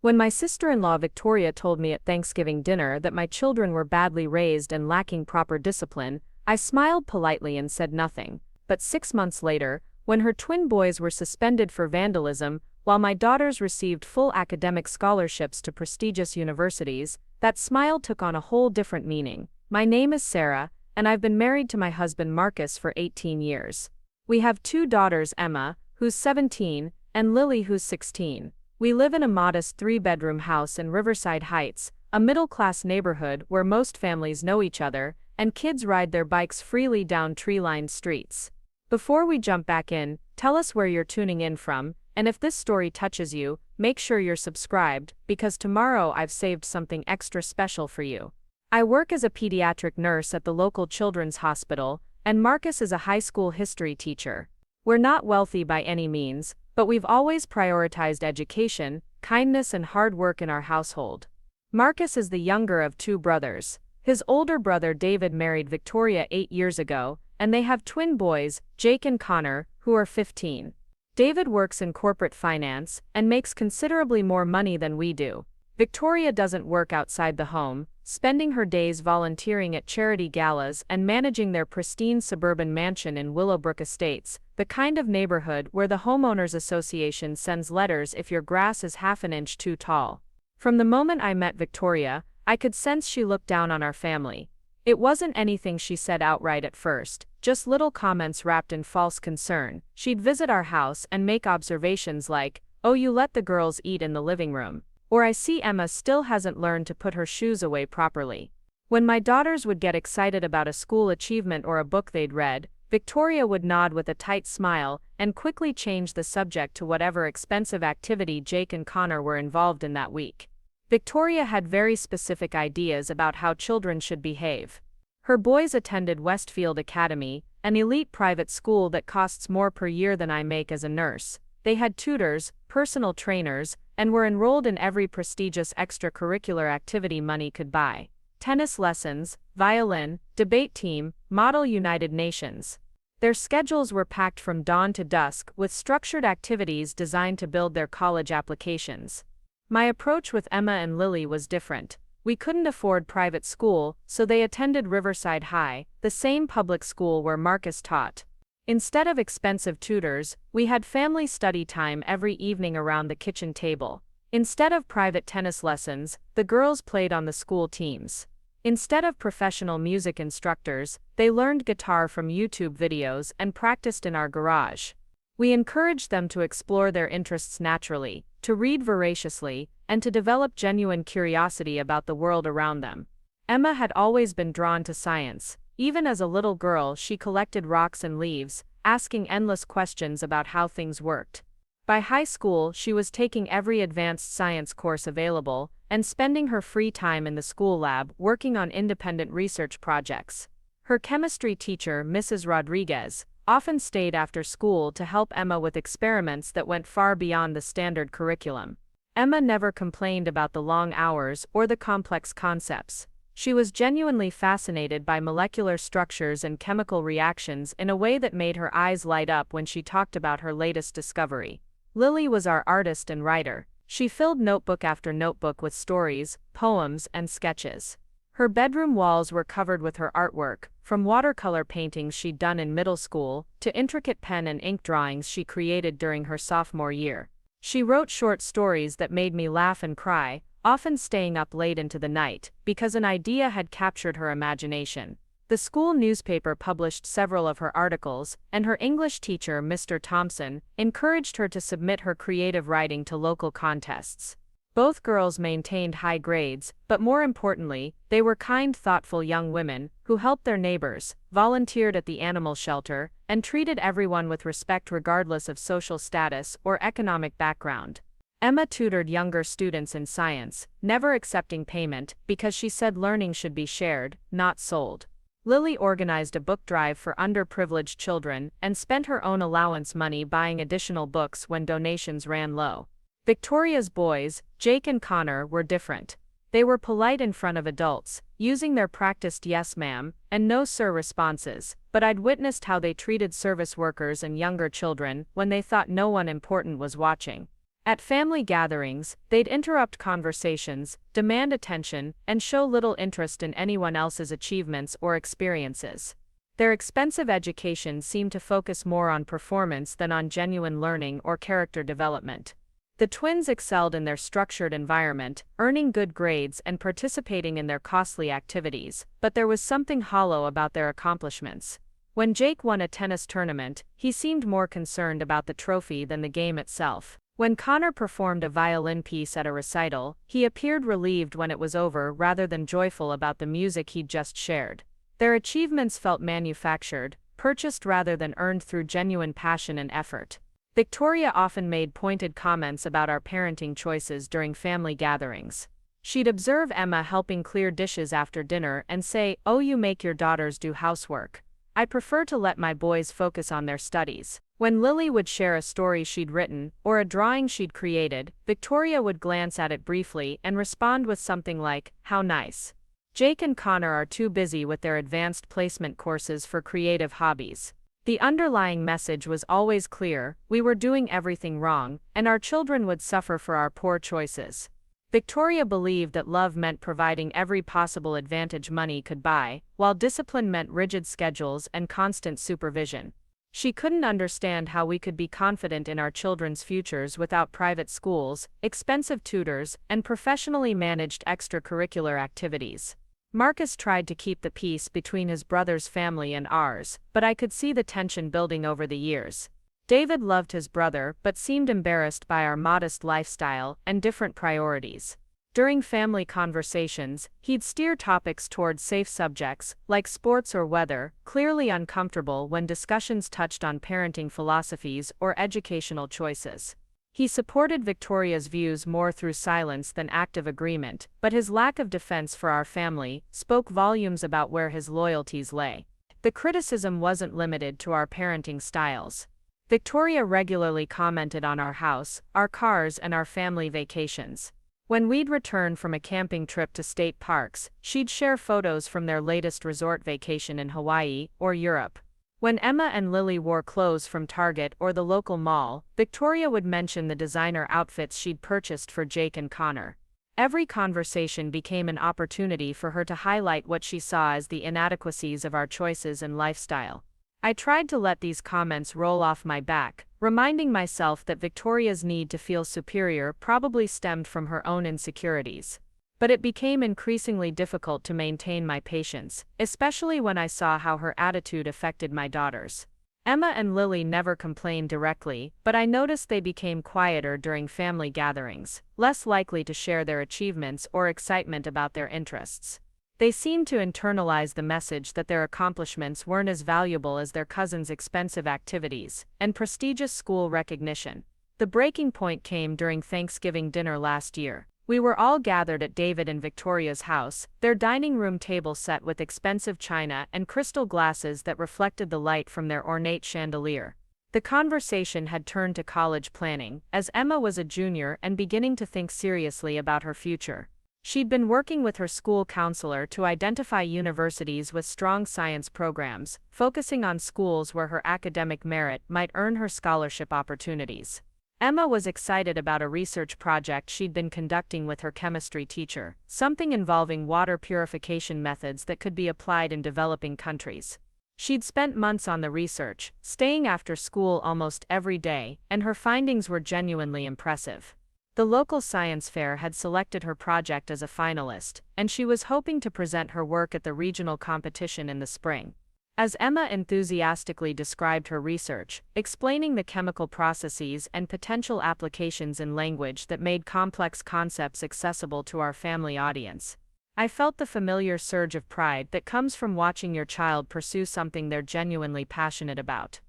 When my sister-in-law Victoria told me at Thanksgiving dinner that my children were badly raised and lacking proper discipline, I smiled politely and said nothing. But 6 months later, when her twin boys were suspended for vandalism, while my daughters received full academic scholarships to prestigious universities, that smile took on a whole different meaning. My name is Sarah, and I've been married to my husband Marcus for 18 years. We have 2 daughters, Emma, who's 17, and Lily, who's 16. We live in a modest 3-bedroom house in Riverside Heights, a middle-class neighborhood where most families know each other, and kids ride their bikes freely down tree-lined streets. Before we jump back in, tell us where you're tuning in from, and if this story touches you, make sure you're subscribed, because tomorrow I've saved something extra special for you. I work as a pediatric nurse at the local children's hospital, and Marcus is a high school history teacher. We're not wealthy by any means, but we've always prioritized education, kindness, and hard work in our household. Marcus is the younger of 2 brothers. His older brother David married Victoria 8 years ago, and they have twin boys, Jake and Connor, who are 15. David works in corporate finance and makes considerably more money than we do. Victoria doesn't work outside the home, spending her days volunteering at charity galas and managing their pristine suburban mansion in Willowbrook Estates, the kind of neighborhood where the Homeowners Association sends letters if your grass is half an inch too tall. From the moment I met Victoria, I could sense she looked down on our family. It wasn't anything she said outright at first, just little comments wrapped in false concern. She'd visit our house and make observations like, "Oh, you let the girls eat in the living room," or "I see Emma still hasn't learned to put her shoes away properly." When my daughters would get excited about a school achievement or a book they'd read, Victoria would nod with a tight smile and quickly change the subject to whatever expensive activity Jake and Connor were involved in that week. Victoria had very specific ideas about how children should behave. Her boys attended Westfield Academy, an elite private school that costs more per year than I make as a nurse. They had tutors, personal trainers, and were enrolled in every prestigious extracurricular activity money could buy. Tennis lessons, violin, debate team, Model United Nations. Their schedules were packed from dawn to dusk with structured activities designed to build their college applications. My approach with Emma and Lily was different. We couldn't afford private school, so they attended Riverside High, the same public school where Marcus taught. Instead of expensive tutors, we had family study time every evening around the kitchen table. Instead of private tennis lessons, the girls played on the school teams. Instead of professional music instructors, they learned guitar from YouTube videos and practiced in our garage. We encouraged them to explore their interests naturally, to read voraciously, and to develop genuine curiosity about the world around them. Emma had always been drawn to science. Even as a little girl, she collected rocks and leaves, asking endless questions about how things worked. By high school, she was taking every advanced science course available and spending her free time in the school lab working on independent research projects. Her chemistry teacher, Mrs. Rodriguez, often stayed after school to help Emma with experiments that went far beyond the standard curriculum. Emma never complained about the long hours or the complex concepts. She was genuinely fascinated by molecular structures and chemical reactions in a way that made her eyes light up when she talked about her latest discovery. Lily was our artist and writer. She filled notebook after notebook with stories, poems, and sketches. Her bedroom walls were covered with her artwork, from watercolor paintings she'd done in middle school to intricate pen and ink drawings she created during her sophomore year. She wrote short stories that made me laugh and cry, often staying up late into the night, because an idea had captured her imagination. The school newspaper published several of her articles, and her English teacher, Mr. Thompson, encouraged her to submit her creative writing to local contests. Both girls maintained high grades, but more importantly, they were kind, thoughtful young women who helped their neighbors, volunteered at the animal shelter, and treated everyone with respect regardless of social status or economic background. Emma tutored younger students in science, never accepting payment because she said learning should be shared, not sold. Lily organized a book drive for underprivileged children and spent her own allowance money buying additional books when donations ran low. Victoria's boys, Jake and Connor, were different. They were polite in front of adults, using their practiced "yes ma'am" and "no sir" responses, but I'd witnessed how they treated service workers and younger children when they thought no one important was watching. At family gatherings, they'd interrupt conversations, demand attention, and show little interest in anyone else's achievements or experiences. Their expensive education seemed to focus more on performance than on genuine learning or character development. The twins excelled in their structured environment, earning good grades and participating in their costly activities, but there was something hollow about their accomplishments. When Jake won a tennis tournament, he seemed more concerned about the trophy than the game itself. When Connor performed a violin piece at a recital, he appeared relieved when it was over rather than joyful about the music he'd just shared. Their achievements felt manufactured, purchased rather than earned through genuine passion and effort. Victoria often made pointed comments about our parenting choices during family gatherings. She'd observe Emma helping clear dishes after dinner and say, "Oh, you make your daughters do housework. I prefer to let my boys focus on their studies." When Lily would share a story she'd written, or a drawing she'd created, Victoria would glance at it briefly and respond with something like, "How nice." Jake and Connor are too busy with their advanced placement courses for creative hobbies. The underlying message was always clear: we were doing everything wrong, and our children would suffer for our poor choices. Victoria believed that love meant providing every possible advantage money could buy, while discipline meant rigid schedules and constant supervision. She couldn't understand how we could be confident in our children's futures without private schools, expensive tutors, and professionally managed extracurricular activities. Marcus tried to keep the peace between his brother's family and ours, but I could see the tension building over the years. David loved his brother but seemed embarrassed by our modest lifestyle and different priorities. During family conversations, he'd steer topics toward safe subjects, like sports or weather, clearly uncomfortable when discussions touched on parenting philosophies or educational choices. He supported Victoria's views more through silence than active agreement, but his lack of defense for our family spoke volumes about where his loyalties lay. The criticism wasn't limited to our parenting styles. Victoria regularly commented on our house, our cars, and our family vacations. When we'd return from a camping trip to state parks, she'd share photos from their latest resort vacation in Hawaii or Europe. When Emma and Lily wore clothes from Target or the local mall, Victoria would mention the designer outfits she'd purchased for Jake and Connor. Every conversation became an opportunity for her to highlight what she saw as the inadequacies of our choices and lifestyle. I tried to let these comments roll off my back, reminding myself that Victoria's need to feel superior probably stemmed from her own insecurities. But it became increasingly difficult to maintain my patience, especially when I saw how her attitude affected my daughters. Emma and Lily never complained directly, but I noticed they became quieter during family gatherings, less likely to share their achievements or excitement about their interests. They seemed to internalize the message that their accomplishments weren't as valuable as their cousins' expensive activities and prestigious school recognition. The breaking point came during Thanksgiving dinner last year. We were all gathered at David and Victoria's house, their dining room table set with expensive china and crystal glasses that reflected the light from their ornate chandelier. The conversation had turned to college planning, as Emma was a junior and beginning to think seriously about her future. She'd been working with her school counselor to identify universities with strong science programs, focusing on schools where her academic merit might earn her scholarship opportunities. Emma was excited about a research project she'd been conducting with her chemistry teacher, something involving water purification methods that could be applied in developing countries. She'd spent months on the research, staying after school almost every day, and her findings were genuinely impressive. The local science fair had selected her project as a finalist, and she was hoping to present her work at the regional competition in the spring. As Emma enthusiastically described her research, explaining the chemical processes and potential applications in language that made complex concepts accessible to our family audience, I felt the familiar surge of pride that comes from watching your child pursue something they're genuinely passionate about.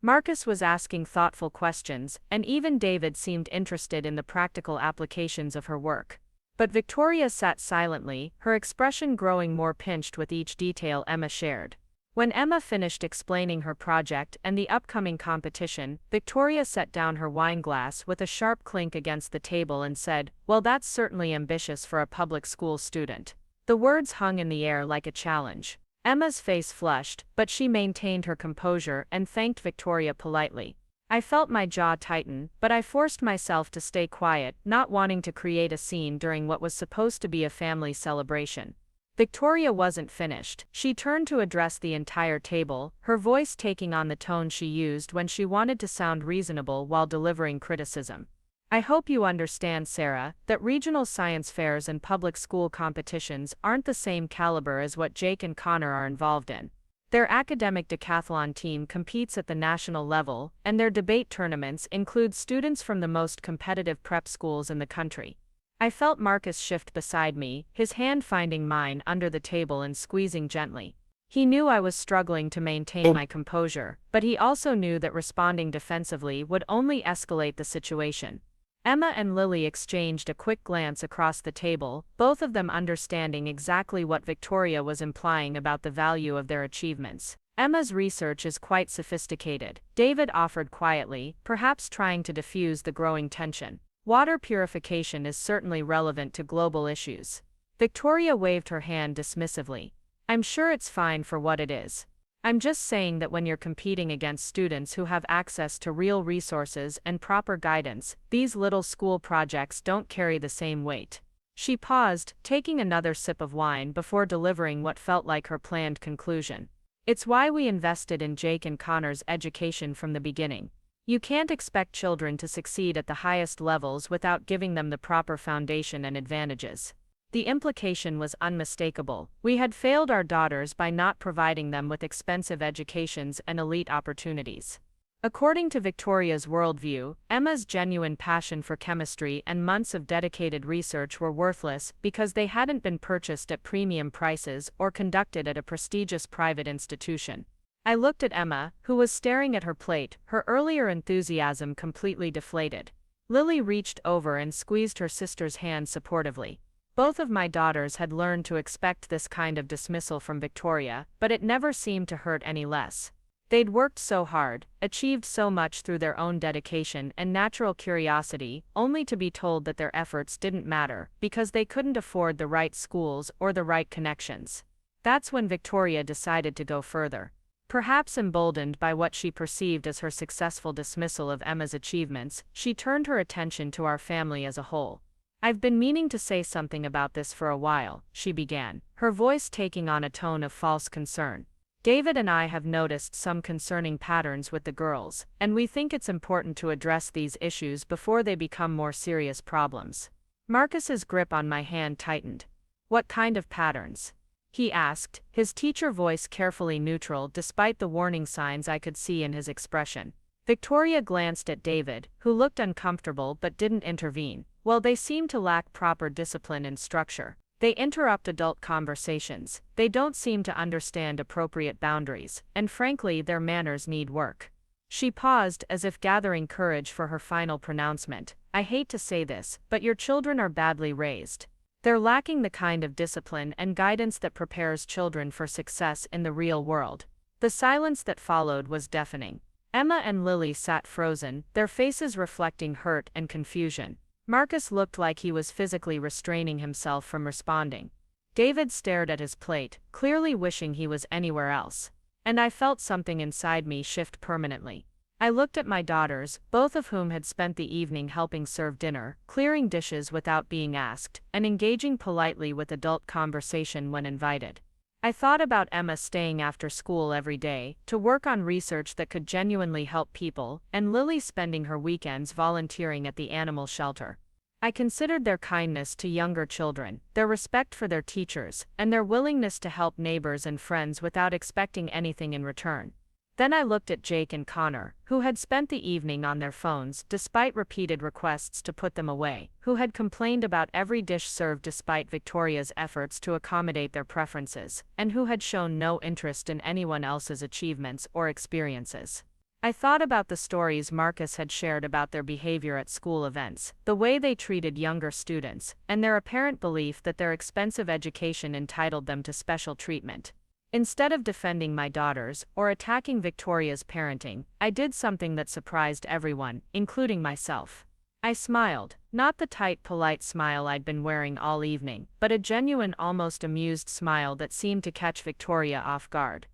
Marcus was asking thoughtful questions, and even David seemed interested in the practical applications of her work. But Victoria sat silently, her expression growing more pinched with each detail Emma shared. When Emma finished explaining her project and the upcoming competition, Victoria set down her wine glass with a sharp clink against the table and said, "Well, that's certainly ambitious for a public school student." The words hung in the air like a challenge. Emma's face flushed, but she maintained her composure and thanked Victoria politely. I felt my jaw tighten, but I forced myself to stay quiet, not wanting to create a scene during what was supposed to be a family celebration. Victoria wasn't finished. She turned to address the entire table, her voice taking on the tone she used when she wanted to sound reasonable while delivering criticism. I hope you understand, Sarah, that regional science fairs and public school competitions aren't the same caliber as what Jake and Connor are involved in. Their academic decathlon team competes at the national level, and their debate tournaments include students from the most competitive prep schools in the country. I felt Marcus shift beside me, his hand finding mine under the table and squeezing gently. He knew I was struggling to maintain my composure, but he also knew that responding defensively would only escalate the situation. Emma and Lily exchanged a quick glance across the table, both of them understanding exactly what Victoria was implying about the value of their achievements. Emma's research is quite sophisticated, David offered quietly, perhaps trying to diffuse the growing tension. Water purification is certainly relevant to global issues. Victoria waved her hand dismissively. I'm sure it's fine for what it is. I'm just saying that when you're competing against students who have access to real resources and proper guidance, these little school projects don't carry the same weight. She paused, taking another sip of wine before delivering what felt like her planned conclusion. It's why we invested in Jake and Connor's education from the beginning. You can't expect children to succeed at the highest levels without giving them the proper foundation and advantages. The implication was unmistakable. We had failed our daughters by not providing them with expensive educations and elite opportunities. According to Victoria's worldview, Emma's genuine passion for chemistry and months of dedicated research were worthless because they hadn't been purchased at premium prices or conducted at a prestigious private institution. I looked at Emma, who was staring at her plate, her earlier enthusiasm completely deflated. Lily reached over and squeezed her sister's hand supportively. Both of my daughters had learned to expect this kind of dismissal from Victoria, but it never seemed to hurt any less. They'd worked so hard, achieved so much through their own dedication and natural curiosity, only to be told that their efforts didn't matter because they couldn't afford the right schools or the right connections. That's when Victoria decided to go further. Perhaps emboldened by what she perceived as her successful dismissal of Emma's achievements, she turned her attention to our family as a whole. I've been meaning to say something about this for a while, she began, her voice taking on a tone of false concern. David and I have noticed some concerning patterns with the girls, and we think it's important to address these issues before they become more serious problems. Marcus's grip on my hand tightened. What kind of patterns? He asked, his teacher voice carefully neutral despite the warning signs I could see in his expression. Victoria glanced at David, who looked uncomfortable but didn't intervene. Well, they seem to lack proper discipline and structure. They interrupt adult conversations, they don't seem to understand appropriate boundaries, and frankly their manners need work. She paused as if gathering courage for her final pronouncement. I hate to say this, but your children are badly raised. They're lacking the kind of discipline and guidance that prepares children for success in the real world. The silence that followed was deafening. Emma and Lily sat frozen, their faces reflecting hurt and confusion. Marcus looked like he was physically restraining himself from responding. David stared at his plate, clearly wishing he was anywhere else. And I felt something inside me shift permanently. I looked at my daughters, both of whom had spent the evening helping serve dinner, clearing dishes without being asked, and engaging politely with adult conversation when invited. I thought about Emma staying after school every day, to work on research that could genuinely help people, and Lily spending her weekends volunteering at the animal shelter. I considered their kindness to younger children, their respect for their teachers, and their willingness to help neighbors and friends without expecting anything in return. Then I looked at Jake and Connor, who had spent the evening on their phones despite repeated requests to put them away, who had complained about every dish served despite Victoria's efforts to accommodate their preferences, and who had shown no interest in anyone else's achievements or experiences. I thought about the stories Marcus had shared about their behavior at school events, the way they treated younger students, and their apparent belief that their expensive education entitled them to special treatment. Instead of defending my daughters or attacking Victoria's parenting, I did something that surprised everyone, including myself. I smiled, not the tight, polite smile I'd been wearing all evening, but a genuine, almost amused smile that seemed to catch Victoria off guard.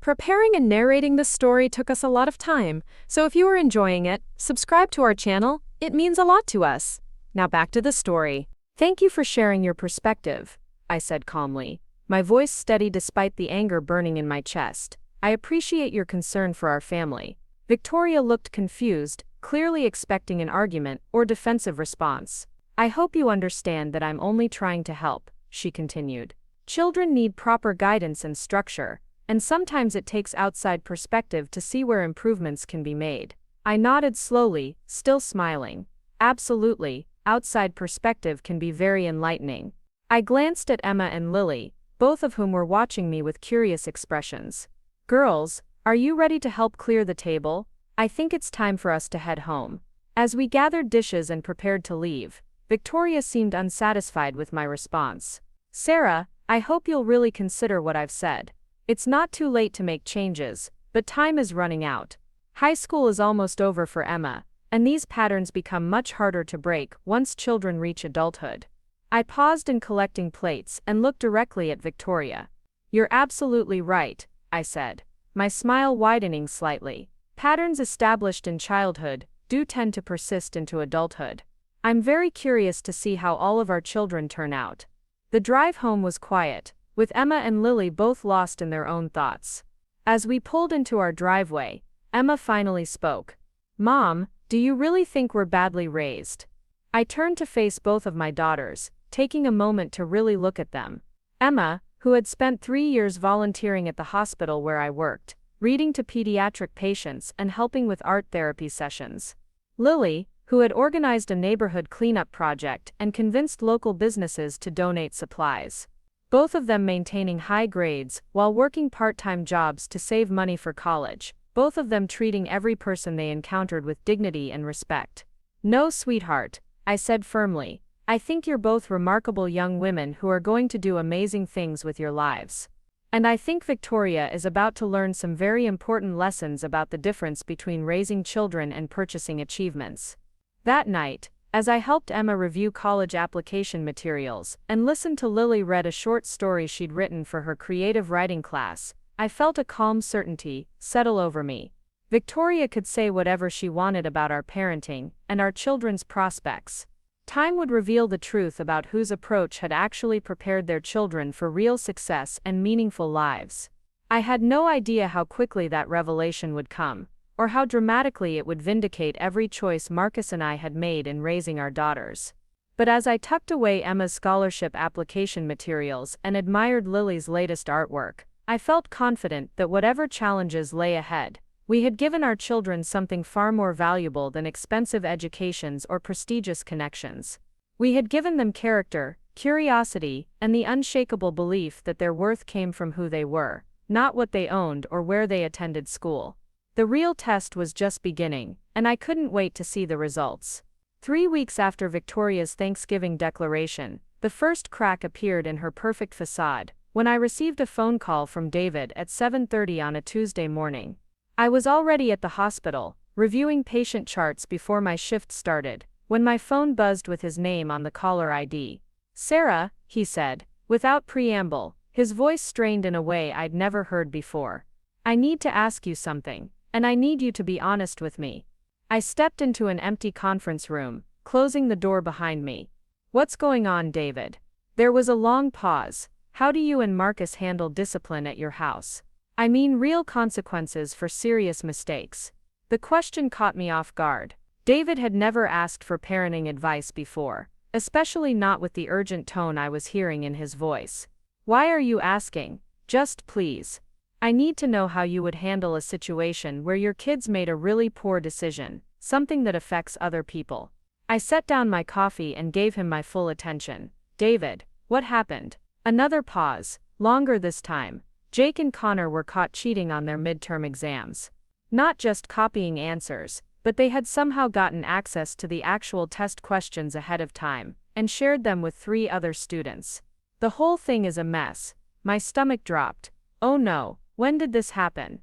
Preparing and narrating this story took us a lot of time, so if you are enjoying it, subscribe to our channel. It means a lot to us. Now back to the story. Thank you for sharing your perspective, I said calmly, my voice steady despite the anger burning in my chest. I appreciate your concern for our family. Victoria looked confused, clearly expecting an argument or defensive response. I hope you understand that I'm only trying to help, she continued. Children need proper guidance and structure, and sometimes it takes outside perspective to see where improvements can be made. I nodded slowly, still smiling. Absolutely, outside perspective can be very enlightening. I glanced at Emma and Lily, both of whom were watching me with curious expressions. Girls, are you ready to help clear the table? I think it's time for us to head home. As we gathered dishes and prepared to leave, Victoria seemed unsatisfied with my response. Sarah, I hope you'll really consider what I've said. It's not too late to make changes, but time is running out. High school is almost over for Emma, and these patterns become much harder to break once children reach adulthood. I paused in collecting plates and looked directly at Victoria. You're absolutely right, I said, my smile widening slightly. Patterns established in childhood do tend to persist into adulthood. I'm very curious to see how all of our children turn out. The drive home was quiet, with Emma and Lily both lost in their own thoughts. As we pulled into our driveway, Emma finally spoke. Mom, do you really think we're badly raised? I turned to face both of my daughters, taking a moment to really look at them. Emma, who had spent 3 years volunteering at the hospital where I worked, reading to pediatric patients and helping with art therapy sessions. Lily, who had organized a neighborhood cleanup project and convinced local businesses to donate supplies. Both of them maintaining high grades while working part-time jobs to save money for college, both of them treating every person they encountered with dignity and respect. No, sweetheart, I said firmly, I think you're both remarkable young women who are going to do amazing things with your lives. And I think Victoria is about to learn some very important lessons about the difference between raising children and purchasing achievements. That night, as I helped Emma review college application materials and listened to Lily read a short story she'd written for her creative writing class, I felt a calm certainty settle over me. Victoria could say whatever she wanted about our parenting and our children's prospects. Time would reveal the truth about whose approach had actually prepared their children for real success and meaningful lives. I had no idea how quickly that revelation would come, or how dramatically it would vindicate every choice Marcus and I had made in raising our daughters. But as I tucked away Emma's scholarship application materials and admired Lily's latest artwork, I felt confident that whatever challenges lay ahead, we had given our children something far more valuable than expensive educations or prestigious connections. We had given them character, curiosity, and the unshakable belief that their worth came from who they were, not what they owned or where they attended school. The real test was just beginning, and I couldn't wait to see the results. 3 weeks after Victoria's Thanksgiving declaration, the first crack appeared in her perfect facade, when I received a phone call from David at 7:30 on a Tuesday morning. I was already at the hospital, reviewing patient charts before my shift started, when my phone buzzed with his name on the caller ID. Sarah, he said, without preamble, his voice strained in a way I'd never heard before. I need to ask you something, and I need you to be honest with me. I stepped into an empty conference room, closing the door behind me. What's going on, David? There was a long pause. How do you and Marcus handle discipline at your house? I mean real consequences for serious mistakes. The question caught me off guard. David had never asked for parenting advice before, especially not with the urgent tone I was hearing in his voice. Why are you asking? Just please. I need to know how you would handle a situation where your kids made a really poor decision, something that affects other people. I set down my coffee and gave him my full attention. David, what happened? Another pause, longer this time. Jake and Connor were caught cheating on their midterm exams. Not just copying answers, but they had somehow gotten access to the actual test questions ahead of time, and shared them with 3 other students. The whole thing is a mess. My stomach dropped. Oh no, when did this happen?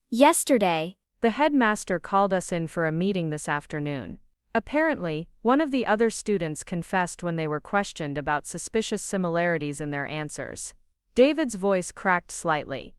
Yesterday. The headmaster called us in for a meeting this afternoon. Apparently, one of the other students confessed when they were questioned about suspicious similarities in their answers. David's voice cracked slightly.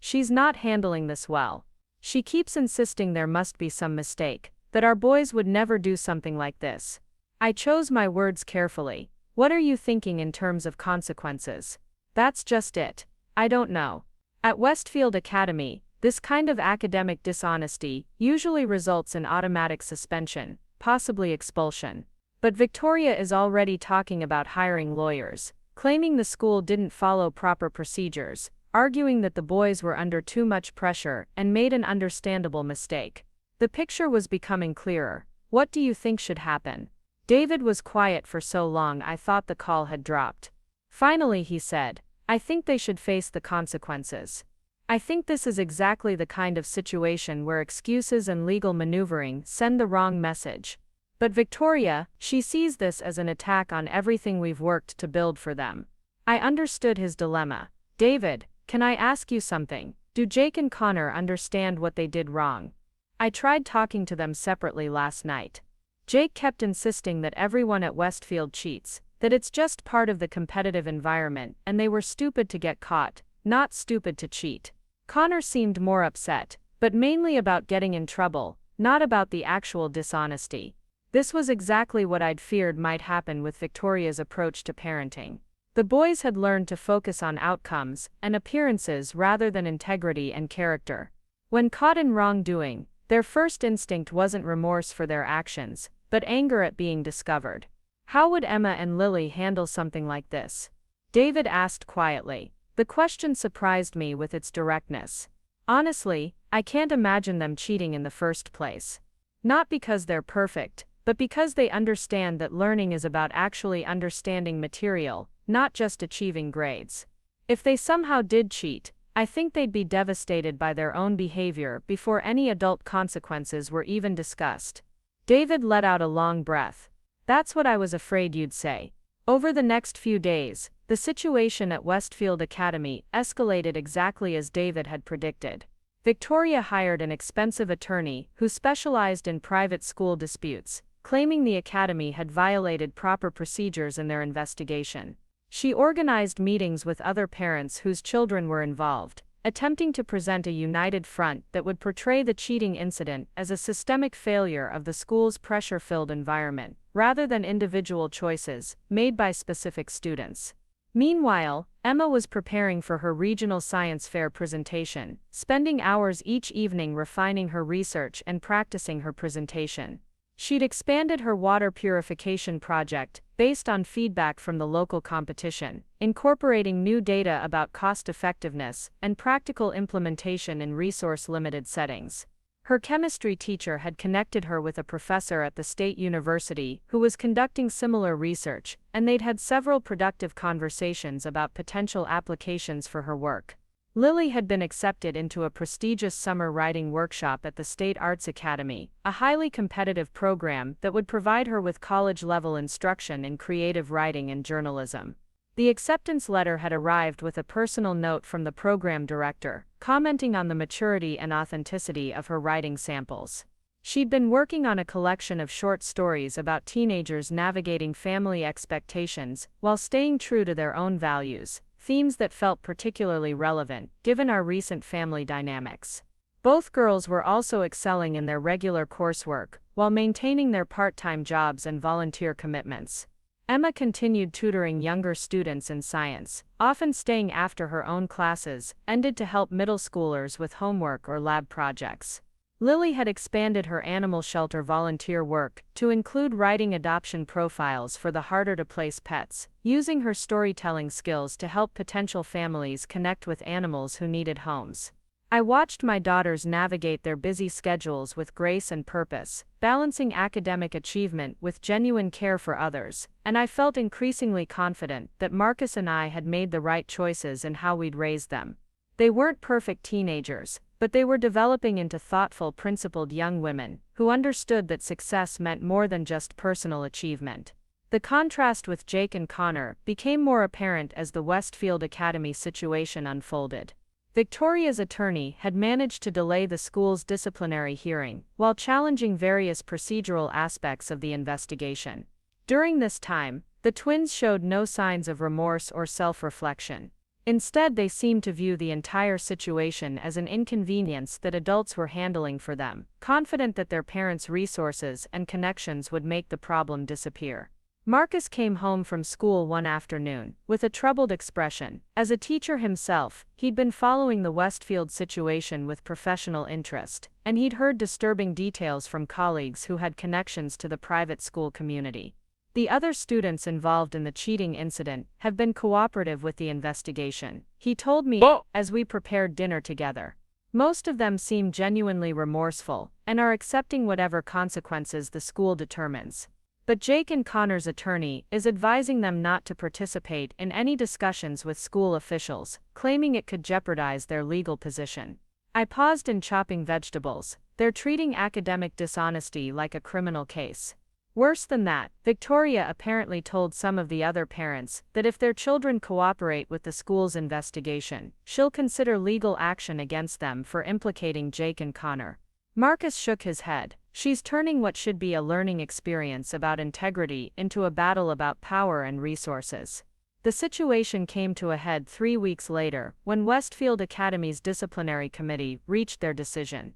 She's not handling this well. She keeps insisting there must be some mistake, that our boys would never do something like this. I chose my words carefully. What are you thinking in terms of consequences? That's just it. I don't know. At Westfield Academy, this kind of academic dishonesty usually results in automatic suspension, possibly expulsion. But Victoria is already talking about hiring lawyers, claiming the school didn't follow proper procedures, arguing that the boys were under too much pressure and made an understandable mistake. The picture was becoming clearer. What do you think should happen? David was quiet for so long I thought the call had dropped. Finally he said, I think they should face the consequences. I think this is exactly the kind of situation where excuses and legal maneuvering send the wrong message. But Victoria, she sees this as an attack on everything we've worked to build for them. I understood his dilemma. David, can I ask you something? Do Jake and Connor understand what they did wrong? I tried talking to them separately last night. Jake kept insisting that everyone at Westfield cheats, that it's just part of the competitive environment and they were stupid to get caught, not stupid to cheat. Connor seemed more upset, but mainly about getting in trouble, not about the actual dishonesty. This was exactly what I'd feared might happen with Victoria's approach to parenting. The boys had learned to focus on outcomes and appearances rather than integrity and character. When caught in wrongdoing, their first instinct wasn't remorse for their actions, but anger at being discovered. How would Emma and Lily handle something like this? David asked quietly. The question surprised me with its directness. Honestly, I can't imagine them cheating in the first place. Not because they're perfect, but because they understand that learning is about actually understanding material, not just achieving grades. If they somehow did cheat, I think they'd be devastated by their own behavior before any adult consequences were even discussed. David let out a long breath. That's what I was afraid you'd say. Over the next few days, the situation at Westfield Academy escalated exactly as David had predicted. Victoria hired an expensive attorney who specialized in private school disputes, claiming the academy had violated proper procedures in their investigation. She organized meetings with other parents whose children were involved, attempting to present a united front that would portray the cheating incident as a systemic failure of the school's pressure-filled environment, rather than individual choices made by specific students. Meanwhile, Emma was preparing for her regional science fair presentation, spending hours each evening refining her research and practicing her presentation. She'd expanded her water purification project, based on feedback from the local competition, incorporating new data about cost-effectiveness and practical implementation in resource-limited settings. Her chemistry teacher had connected her with a professor at the state university who was conducting similar research, and they'd had several productive conversations about potential applications for her work. Lily had been accepted into a prestigious summer writing workshop at the State Arts Academy, a highly competitive program that would provide her with college-level instruction in creative writing and journalism. The acceptance letter had arrived with a personal note from the program director, commenting on the maturity and authenticity of her writing samples. She'd been working on a collection of short stories about teenagers navigating family expectations while staying true to their own values, themes that felt particularly relevant, given our recent family dynamics. Both girls were also excelling in their regular coursework, while maintaining their part-time jobs and volunteer commitments. Emma continued tutoring younger students in science, often staying after her own classes, ended to help middle schoolers with homework or lab projects. Lily had expanded her animal shelter volunteer work to include writing adoption profiles for the harder-to-place pets, using her storytelling skills to help potential families connect with animals who needed homes. I watched my daughters navigate their busy schedules with grace and purpose, balancing academic achievement with genuine care for others, and I felt increasingly confident that Marcus and I had made the right choices in how we'd raised them. They weren't perfect teenagers, but they were developing into thoughtful, principled young women who understood that success meant more than just personal achievement. The contrast with Jake and Connor became more apparent as the Westfield Academy situation unfolded. Victoria's attorney had managed to delay the school's disciplinary hearing while challenging various procedural aspects of the investigation. During this time, the twins showed no signs of remorse or self-reflection. Instead, they seemed to view the entire situation as an inconvenience that adults were handling for them, confident that their parents' resources and connections would make the problem disappear. Marcus came home from school one afternoon, with a troubled expression. As a teacher himself, he'd been following the Westfield situation with professional interest, and he'd heard disturbing details from colleagues who had connections to the private school community. The other students involved in the cheating incident have been cooperative with the investigation, he told me as we prepared dinner together. Most of them seem genuinely remorseful and are accepting whatever consequences the school determines. But Jake and Connor's attorney is advising them not to participate in any discussions with school officials, claiming it could jeopardize their legal position. I paused in chopping vegetables. They're treating academic dishonesty like a criminal case. Worse than that, Victoria apparently told some of the other parents that if their children cooperate with the school's investigation, she'll consider legal action against them for implicating Jake and Connor. Marcus shook his head. She's turning what should be a learning experience about integrity into a battle about power and resources. The situation came to a head 3 weeks later, when Westfield Academy's disciplinary committee reached their decision.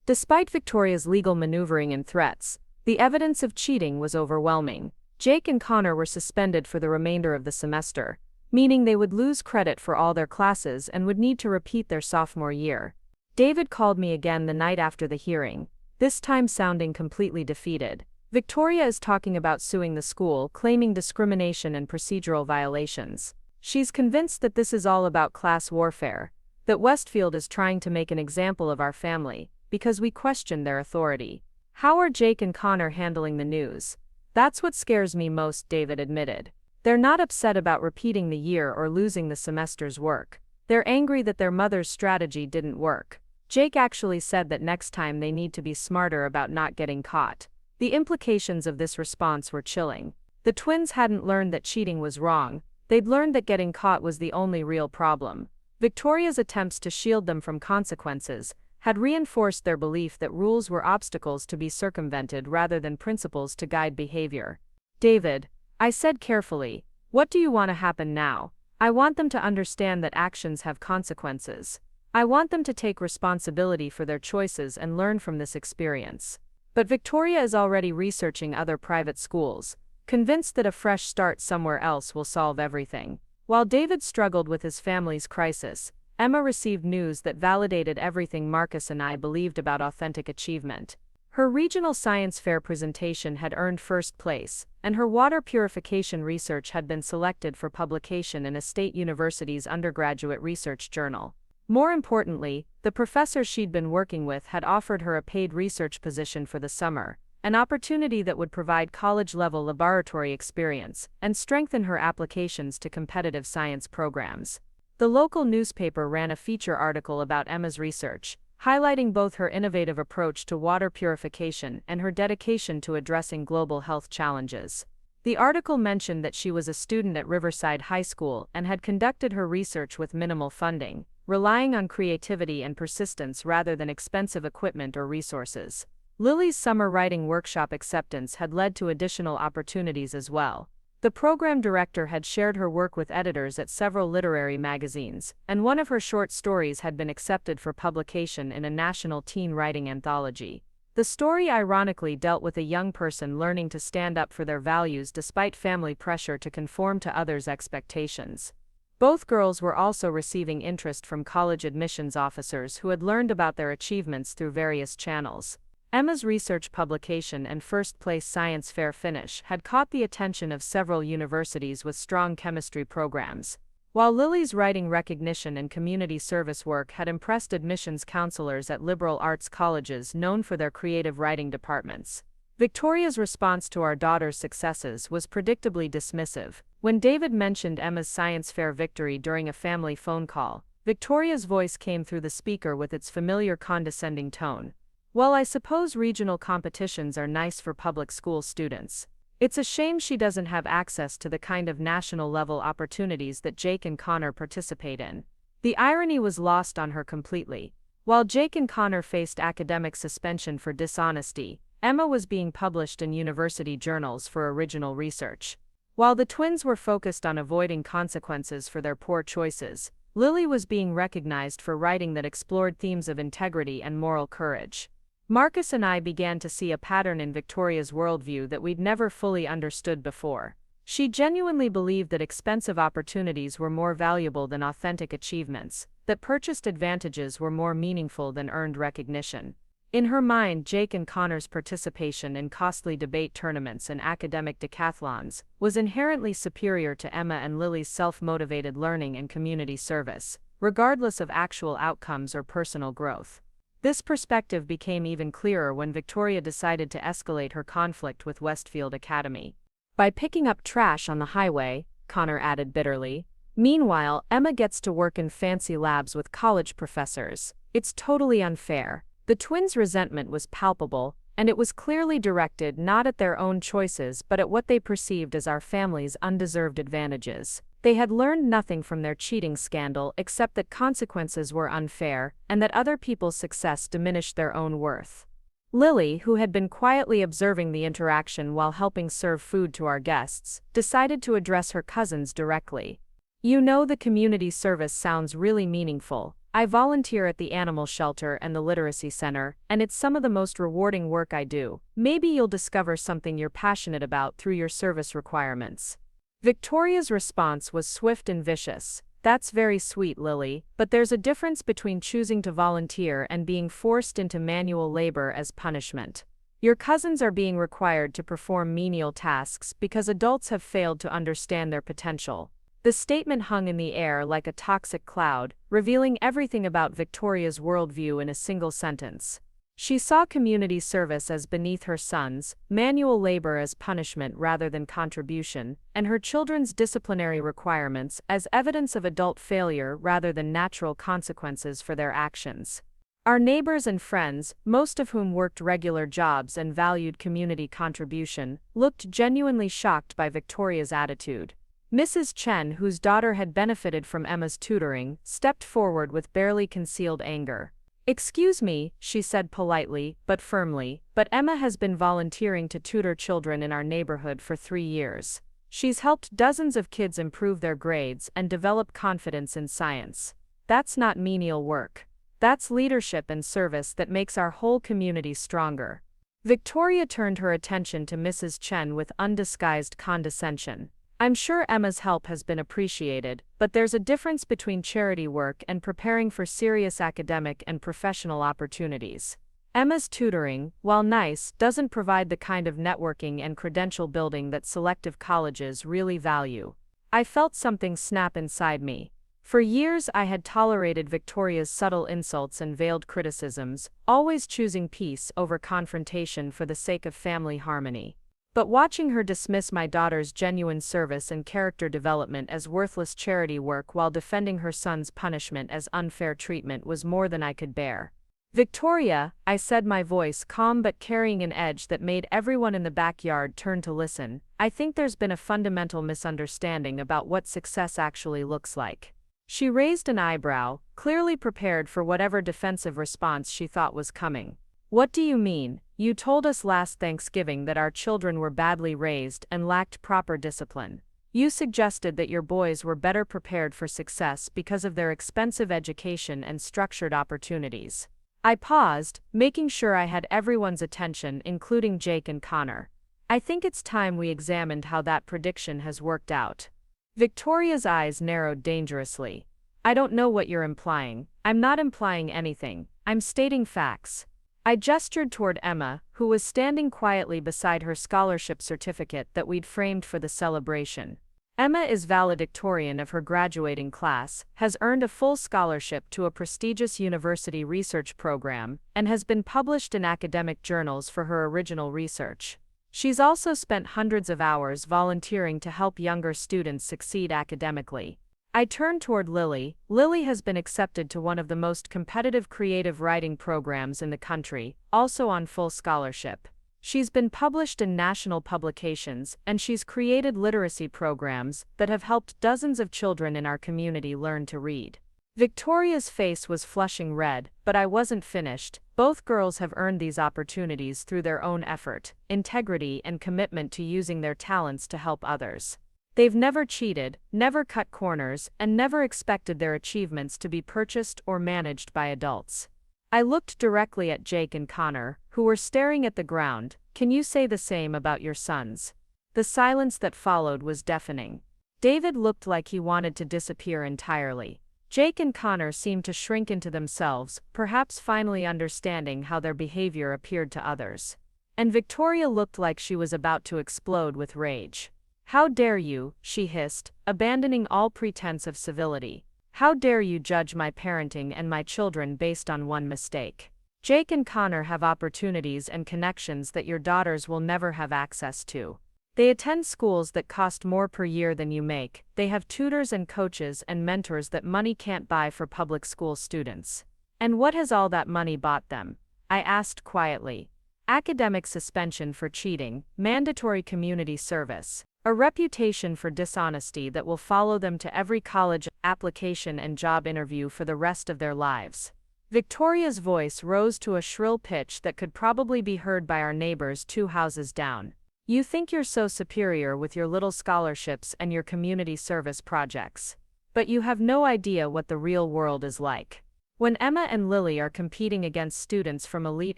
Despite Victoria's legal maneuvering and threats, the evidence of cheating was overwhelming. Jake and Connor were suspended for the remainder of the semester, meaning they would lose credit for all their classes and would need to repeat their sophomore year. David called me again the night after the hearing, this time sounding completely defeated. Victoria is talking about suing the school, claiming discrimination and procedural violations. She's convinced that this is all about class warfare, that Westfield is trying to make an example of our family, because we question their authority. How are Jake and Connor handling the news? That's what scares me most, David admitted. They're not upset about repeating the year or losing the semester's work. They're angry that their mother's strategy didn't work. Jake actually said that next time they need to be smarter about not getting caught. The implications of this response were chilling. The twins hadn't learned that cheating was wrong, they'd learned that getting caught was the only real problem. Victoria's attempts to shield them from consequences had reinforced their belief that rules were obstacles to be circumvented rather than principles to guide behavior. David, I said carefully, what do you want to happen now? I want them to understand that actions have consequences. I want them to take responsibility for their choices and learn from this experience. But Victoria is already researching other private schools, convinced that a fresh start somewhere else will solve everything. While David struggled with his family's crisis, Emma received news that validated everything Marcus and I believed about authentic achievement. Her regional science fair presentation had earned first place, and her water purification research had been selected for publication in a state university's undergraduate research journal. More importantly, the professor she'd been working with had offered her a paid research position for the summer, an opportunity that would provide college-level laboratory experience and strengthen her applications to competitive science programs. The local newspaper ran a feature article about Emma's research, highlighting both her innovative approach to water purification and her dedication to addressing global health challenges. The article mentioned that she was a student at Riverside High School and had conducted her research with minimal funding, relying on creativity and persistence rather than expensive equipment or resources. Lily's summer writing workshop acceptance had led to additional opportunities as well. The program director had shared her work with editors at several literary magazines, and one of her short stories had been accepted for publication in a national teen writing anthology. The story ironically dealt with a young person learning to stand up for their values despite family pressure to conform to others' expectations. Both girls were also receiving interest from college admissions officers who had learned about their achievements through various channels. Emma's research publication and first-place science fair finish had caught the attention of several universities with strong chemistry programs, while Lily's writing recognition and community service work had impressed admissions counselors at liberal arts colleges known for their creative writing departments. Victoria's response to our daughter's successes was predictably dismissive. When David mentioned Emma's science fair victory during a family phone call, Victoria's voice came through the speaker with its familiar condescending tone. "Well, I suppose regional competitions are nice for public school students. It's a shame she doesn't have access to the kind of national-level opportunities that Jake and Connor participate in." The irony was lost on her completely. While Jake and Connor faced academic suspension for dishonesty, Emma was being published in university journals for original research. While the twins were focused on avoiding consequences for their poor choices, Lily was being recognized for writing that explored themes of integrity and moral courage. Marcus and I began to see a pattern in Victoria's worldview that we'd never fully understood before. She genuinely believed that expensive opportunities were more valuable than authentic achievements, that purchased advantages were more meaningful than earned recognition. In her mind, Jake and Connor's participation in costly debate tournaments and academic decathlons was inherently superior to Emma and Lily's self-motivated learning and community service, regardless of actual outcomes or personal growth. This perspective became even clearer when Victoria decided to escalate her conflict with Westfield Academy. By picking up trash on the highway, Connor added bitterly. Meanwhile, Emma gets to work in fancy labs with college professors. It's totally unfair. The twins' resentment was palpable, and it was clearly directed not at their own choices but at what they perceived as our family's undeserved advantages. They had learned nothing from their cheating scandal except that consequences were unfair and that other people's success diminished their own worth. Lily, who had been quietly observing the interaction while helping serve food to our guests, decided to address her cousins directly. "You know, the community service sounds really meaningful. I volunteer at the animal shelter and the literacy center, and it's some of the most rewarding work I do. Maybe you'll discover something you're passionate about through your service requirements." Victoria's response was swift and vicious. "That's very sweet, Lily, but there's a difference between choosing to volunteer and being forced into manual labor as punishment. Your cousins are being required to perform menial tasks because adults have failed to understand their potential." The statement hung in the air like a toxic cloud, revealing everything about Victoria's worldview in a single sentence. She saw community service as beneath her sons, manual labor as punishment rather than contribution, and her children's disciplinary requirements as evidence of adult failure rather than natural consequences for their actions. Our neighbors and friends, most of whom worked regular jobs and valued community contribution, looked genuinely shocked by Victoria's attitude. Mrs. Chen, whose daughter had benefited from Emma's tutoring, stepped forward with barely concealed anger. "Excuse me," she said politely but firmly, "but Emma has been volunteering to tutor children in our neighborhood for 3 years. She's helped dozens of kids improve their grades and develop confidence in science. That's not menial work. That's leadership and service that makes our whole community stronger." Victoria turned her attention to Mrs. Chen with undisguised condescension. "I'm sure Emma's help has been appreciated, but there's a difference between charity work and preparing for serious academic and professional opportunities. Emma's tutoring, while nice, doesn't provide the kind of networking and credential building that selective colleges really value." I felt something snap inside me. For years I had tolerated Victoria's subtle insults and veiled criticisms, always choosing peace over confrontation for the sake of family harmony. But watching her dismiss my daughter's genuine service and character development as worthless charity work while defending her son's punishment as unfair treatment was more than I could bear. "Victoria," I said, my voice calm but carrying an edge that made everyone in the backyard turn to listen, "I think there's been a fundamental misunderstanding about what success actually looks like." She raised an eyebrow, clearly prepared for whatever defensive response she thought was coming. "What do you mean? You told us last Thanksgiving that our children were badly raised and lacked proper discipline. You suggested that your boys were better prepared for success because of their expensive education and structured opportunities." I paused, making sure I had everyone's attention, including Jake and Connor. "I think it's time we examined how that prediction has worked out." Victoria's eyes narrowed dangerously. "I don't know what you're implying." "I'm not implying anything. I'm stating facts." I gestured toward Emma, who was standing quietly beside her scholarship certificate that we'd framed for the celebration. Emma is valedictorian of her graduating class, has earned a full scholarship to a prestigious university research program, and has been published in academic journals for her original research. She's also spent hundreds of hours volunteering to help younger students succeed academically. I turned toward Lily. Lily has been accepted to one of the most competitive creative writing programs in the country, also on full scholarship. She's been published in national publications, and she's created literacy programs that have helped dozens of children in our community learn to read. Victoria's face was flushing red, but I wasn't finished. Both girls have earned these opportunities through their own effort, integrity, and commitment to using their talents to help others. They've never cheated, never cut corners, and never expected their achievements to be purchased or managed by adults. I looked directly at Jake and Connor, who were staring at the ground. Can you say the same about your sons? The silence that followed was deafening. David looked like he wanted to disappear entirely. Jake and Connor seemed to shrink into themselves, perhaps finally understanding how their behavior appeared to others. And Victoria looked like she was about to explode with rage. "How dare you," she hissed, abandoning all pretense of civility. "How dare you judge my parenting and my children based on one mistake? Jake and Connor have opportunities and connections that your daughters will never have access to. They attend schools that cost more per year than you make. They have tutors and coaches and mentors that money can't buy for public school students. And what has all that money bought them?" I asked quietly. "Academic suspension for cheating, mandatory community service, a reputation for dishonesty that will follow them to every college application and job interview for the rest of their lives." Victoria's voice rose to a shrill pitch that could probably be heard by our neighbors 2 houses down. "You think you're so superior with your little scholarships and your community service projects. But you have no idea what the real world is like. When Emma and Lily are competing against students from elite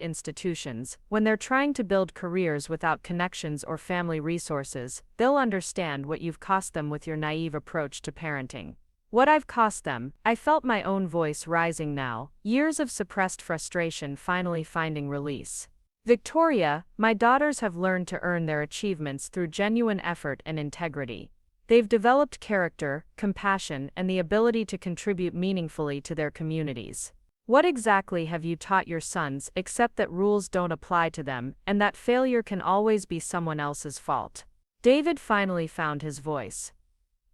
institutions, when they're trying to build careers without connections or family resources, they'll understand what you've cost them with your naive approach to parenting. What I've cost them." I felt my own voice rising now, years of suppressed frustration finally finding release. "Victoria, my daughters have learned to earn their achievements through genuine effort and integrity. They've developed character, compassion, and the ability to contribute meaningfully to their communities. What exactly have you taught your sons except that rules don't apply to them and that failure can always be someone else's fault?" David finally found his voice.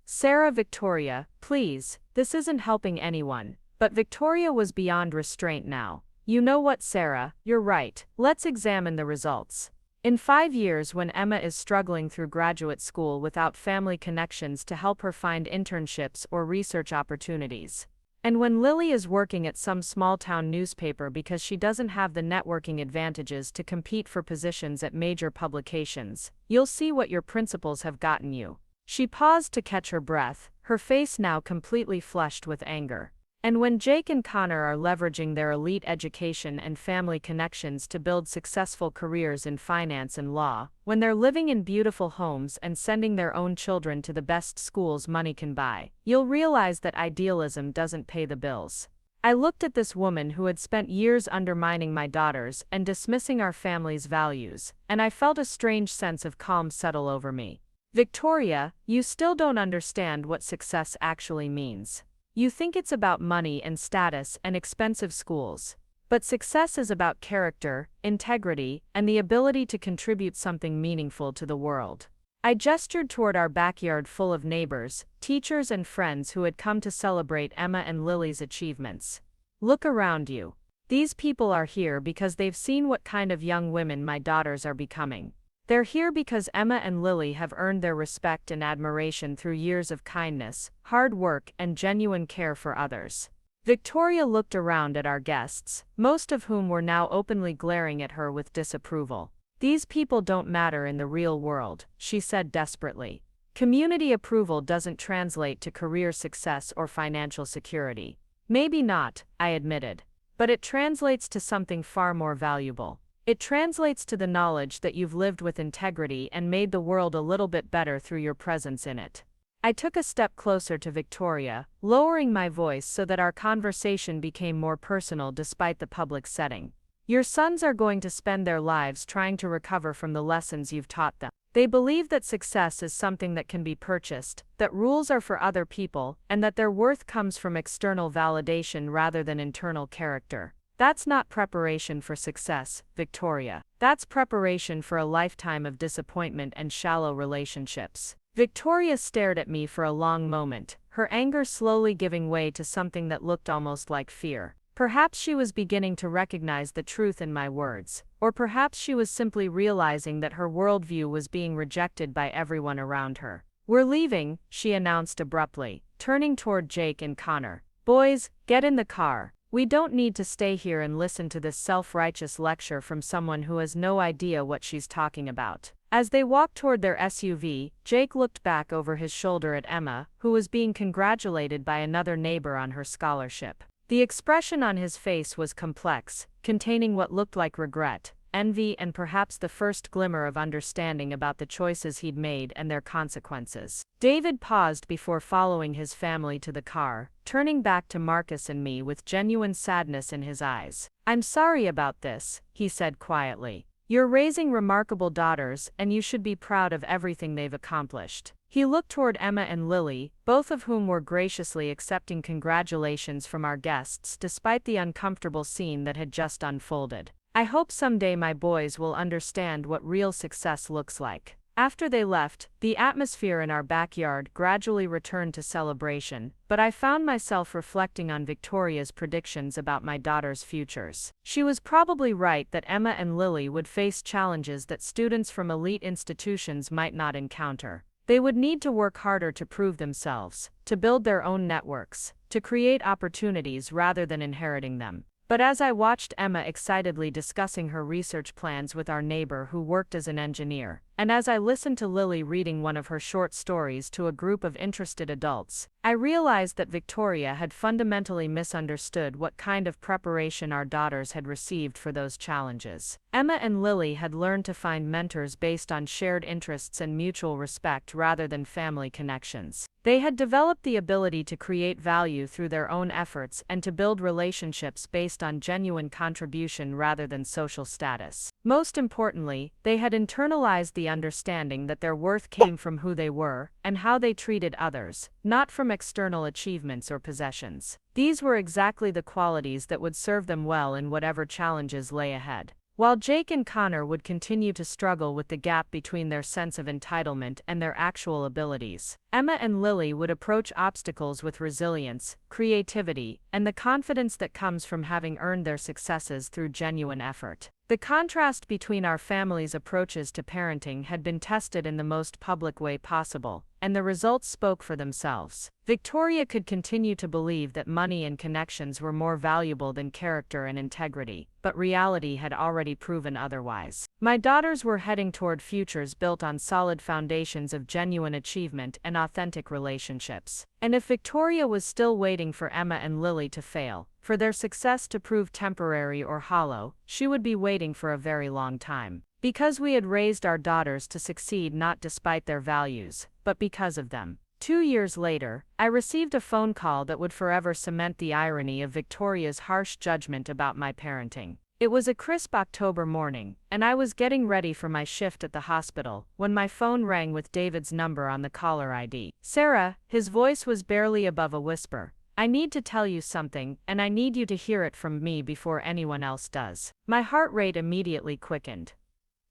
"Sarah, Victoria, please, this isn't helping anyone." But Victoria was beyond restraint now. "You know what, Sarah, you're right. Let's examine the results. In 5 years, when Emma is struggling through graduate school without family connections to help her find internships or research opportunities, and when Lily is working at some small-town newspaper because she doesn't have the networking advantages to compete for positions at major publications, you'll see what your principals have gotten you." She paused to catch her breath, her face now completely flushed with anger. "And when Jake and Connor are leveraging their elite education and family connections to build successful careers in finance and law, when they're living in beautiful homes and sending their own children to the best schools money can buy, you'll realize that idealism doesn't pay the bills." I looked at this woman who had spent years undermining my daughters and dismissing our family's values, and I felt a strange sense of calm settle over me. "Victoria, you still don't understand what success actually means. You think it's about money and status and expensive schools. But success is about character, integrity, and the ability to contribute something meaningful to the world." I gestured toward our backyard full of neighbors, teachers, and friends who had come to celebrate Emma and Lily's achievements. "Look around you. These people are here because they've seen what kind of young women my daughters are becoming. They're here because Emma and Lily have earned their respect and admiration through years of kindness, hard work, and genuine care for others." Victoria looked around at our guests, most of whom were now openly glaring at her with disapproval. "These people don't matter in the real world," she said desperately. "Community approval doesn't translate to career success or financial security." "Maybe not," I admitted. "But it translates to something far more valuable. It translates to the knowledge that you've lived with integrity and made the world a little bit better through your presence in it." I took a step closer to Victoria, lowering my voice so that our conversation became more personal despite the public setting. "Your sons are going to spend their lives trying to recover from the lessons you've taught them. They believe that success is something that can be purchased, that rules are for other people, and that their worth comes from external validation rather than internal character. That's not preparation for success, Victoria. That's preparation for a lifetime of disappointment and shallow relationships." Victoria stared at me for a long moment, her anger slowly giving way to something that looked almost like fear. Perhaps she was beginning to recognize the truth in my words, or perhaps she was simply realizing that her worldview was being rejected by everyone around her. "We're leaving," she announced abruptly, turning toward Jake and Connor. Boys, get in the car. We don't need to stay here and listen to this self-righteous lecture from someone who has no idea what she's talking about. As they walked toward their SUV, Jake looked back over his shoulder at Emma, who was being congratulated by another neighbor on her scholarship. The expression on his face was complex, containing what looked like regret, envy, and perhaps the first glimmer of understanding about the choices he'd made and their consequences. David paused before following his family to the car, turning back to Marcus and me with genuine sadness in his eyes. "I'm sorry about this," he said quietly. "You're raising remarkable daughters, and you should be proud of everything they've accomplished." He looked toward Emma and Lily, both of whom were graciously accepting congratulations from our guests despite the uncomfortable scene that had just unfolded. "I hope someday my boys will understand what real success looks like." After they left, the atmosphere in our backyard gradually returned to celebration, but I found myself reflecting on Victoria's predictions about my daughter's futures. She was probably right that Emma and Lily would face challenges that students from elite institutions might not encounter. They would need to work harder to prove themselves, to build their own networks, to create opportunities rather than inheriting them. But as I watched Emma excitedly discussing her research plans with our neighbor who worked as an engineer, and as I listened to Lily reading one of her short stories to a group of interested adults, I realized that Victoria had fundamentally misunderstood what kind of preparation our daughters had received for those challenges. Emma and Lily had learned to find mentors based on shared interests and mutual respect rather than family connections. They had developed the ability to create value through their own efforts and to build relationships based on genuine contribution rather than social status. Most importantly, they had internalized the understanding that their worth came from who they were and how they treated others, not from external achievements or possessions. These were exactly the qualities that would serve them well in whatever challenges lay ahead. While Jake and Connor would continue to struggle with the gap between their sense of entitlement and their actual abilities, Emma and Lily would approach obstacles with resilience, creativity, and the confidence that comes from having earned their successes through genuine effort. The contrast between our families' approaches to parenting had been tested in the most public way possible, and the results spoke for themselves. Victoria could continue to believe that money and connections were more valuable than character and integrity, but reality had already proven otherwise. My daughters were heading toward futures built on solid foundations of genuine achievement and authentic relationships. And if Victoria was still waiting for Emma and Lily to fail, for their success to prove temporary or hollow, she would be waiting for a very long time. Because we had raised our daughters to succeed not despite their values, but because of them. 2 years later, I received a phone call that would forever cement the irony of Victoria's harsh judgment about my parenting. It was a crisp October morning, and I was getting ready for my shift at the hospital, when my phone rang with David's number on the caller ID. "Sarah," his voice was barely above a whisper. "I need to tell you something, and I need you to hear it from me before anyone else does." My heart rate immediately quickened.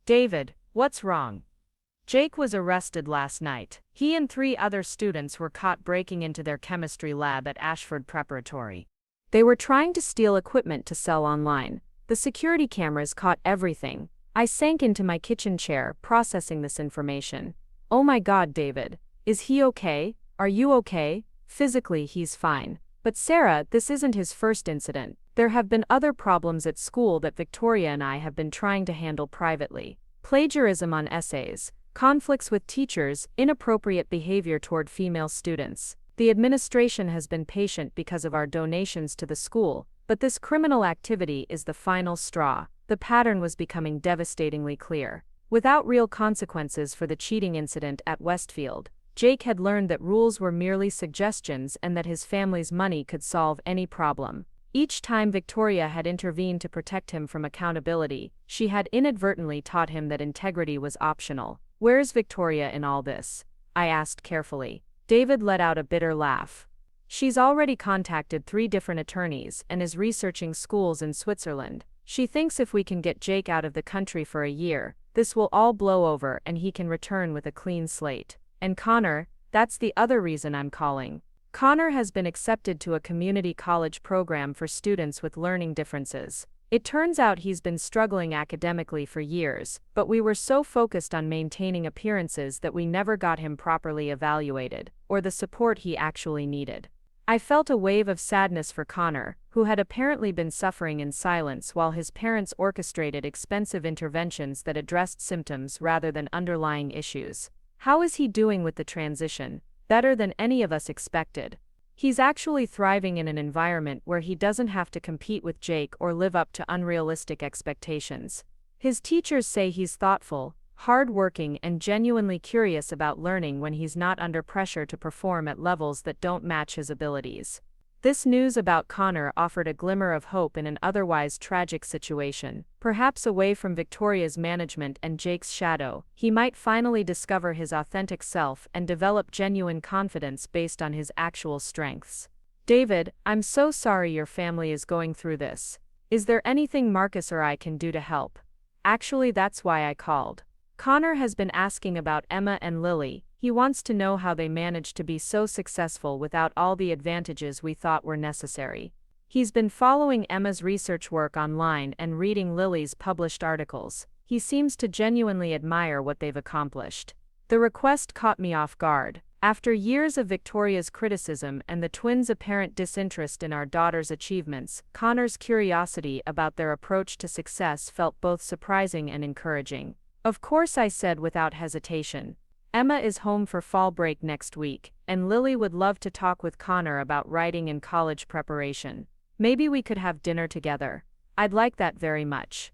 "David, what's wrong?" Jake was arrested last night. He and 3 other students were caught breaking into their chemistry lab at Ashford Preparatory. They were trying to steal equipment to sell online. The security cameras caught everything. I sank into my kitchen chair, processing this information. "Oh my God, David. Is he okay? Are you okay?" "Physically, he's fine. But Sarah, this isn't his first incident. There have been other problems at school that Victoria and I have been trying to handle privately. Plagiarism on essays, conflicts with teachers, inappropriate behavior toward female students. The administration has been patient because of our donations to the school, but this criminal activity is the final straw." The pattern was becoming devastatingly clear. Without real consequences for the cheating incident at Westfield, Jake had learned that rules were merely suggestions and that his family's money could solve any problem. Each time Victoria had intervened to protect him from accountability, she had inadvertently taught him that integrity was optional. "Where's Victoria in all this?" I asked carefully. David let out a bitter laugh. "She's already contacted 3 different attorneys and is researching schools in Switzerland. She thinks if we can get Jake out of the country for a year, this will all blow over and he can return with a clean slate. And Connor, that's the other reason I'm calling. Connor has been accepted to a community college program for students with learning differences. It turns out he's been struggling academically for years, but we were so focused on maintaining appearances that we never got him properly evaluated, or the support he actually needed." I felt a wave of sadness for Connor, who had apparently been suffering in silence while his parents orchestrated expensive interventions that addressed symptoms rather than underlying issues. How is he doing with the transition? Better than any of us expected. He's actually thriving in an environment where he doesn't have to compete with Jake or live up to unrealistic expectations. His teachers say he's thoughtful, hard-working, and genuinely curious about learning when he's not under pressure to perform at levels that don't match his abilities. This news about Connor offered a glimmer of hope in an otherwise tragic situation. Perhaps away from Victoria's management and Jake's shadow, he might finally discover his authentic self and develop genuine confidence based on his actual strengths. David, I'm so sorry your family is going through this. Is there anything Marcus or I can do to help? Actually, that's why I called. Connor has been asking about Emma and Lily. He wants to know how they managed to be so successful without all the advantages we thought were necessary. He's been following Emma's research work online and reading Lily's published articles. He seems to genuinely admire what they've accomplished. The request caught me off guard. After years of Victoria's criticism and the twins' apparent disinterest in our daughter's achievements, Connor's curiosity about their approach to success felt both surprising and encouraging. Of course, I said without hesitation. Emma is home for fall break next week, and Lily would love to talk with Connor about writing and college preparation. Maybe we could have dinner together. I'd like that very much.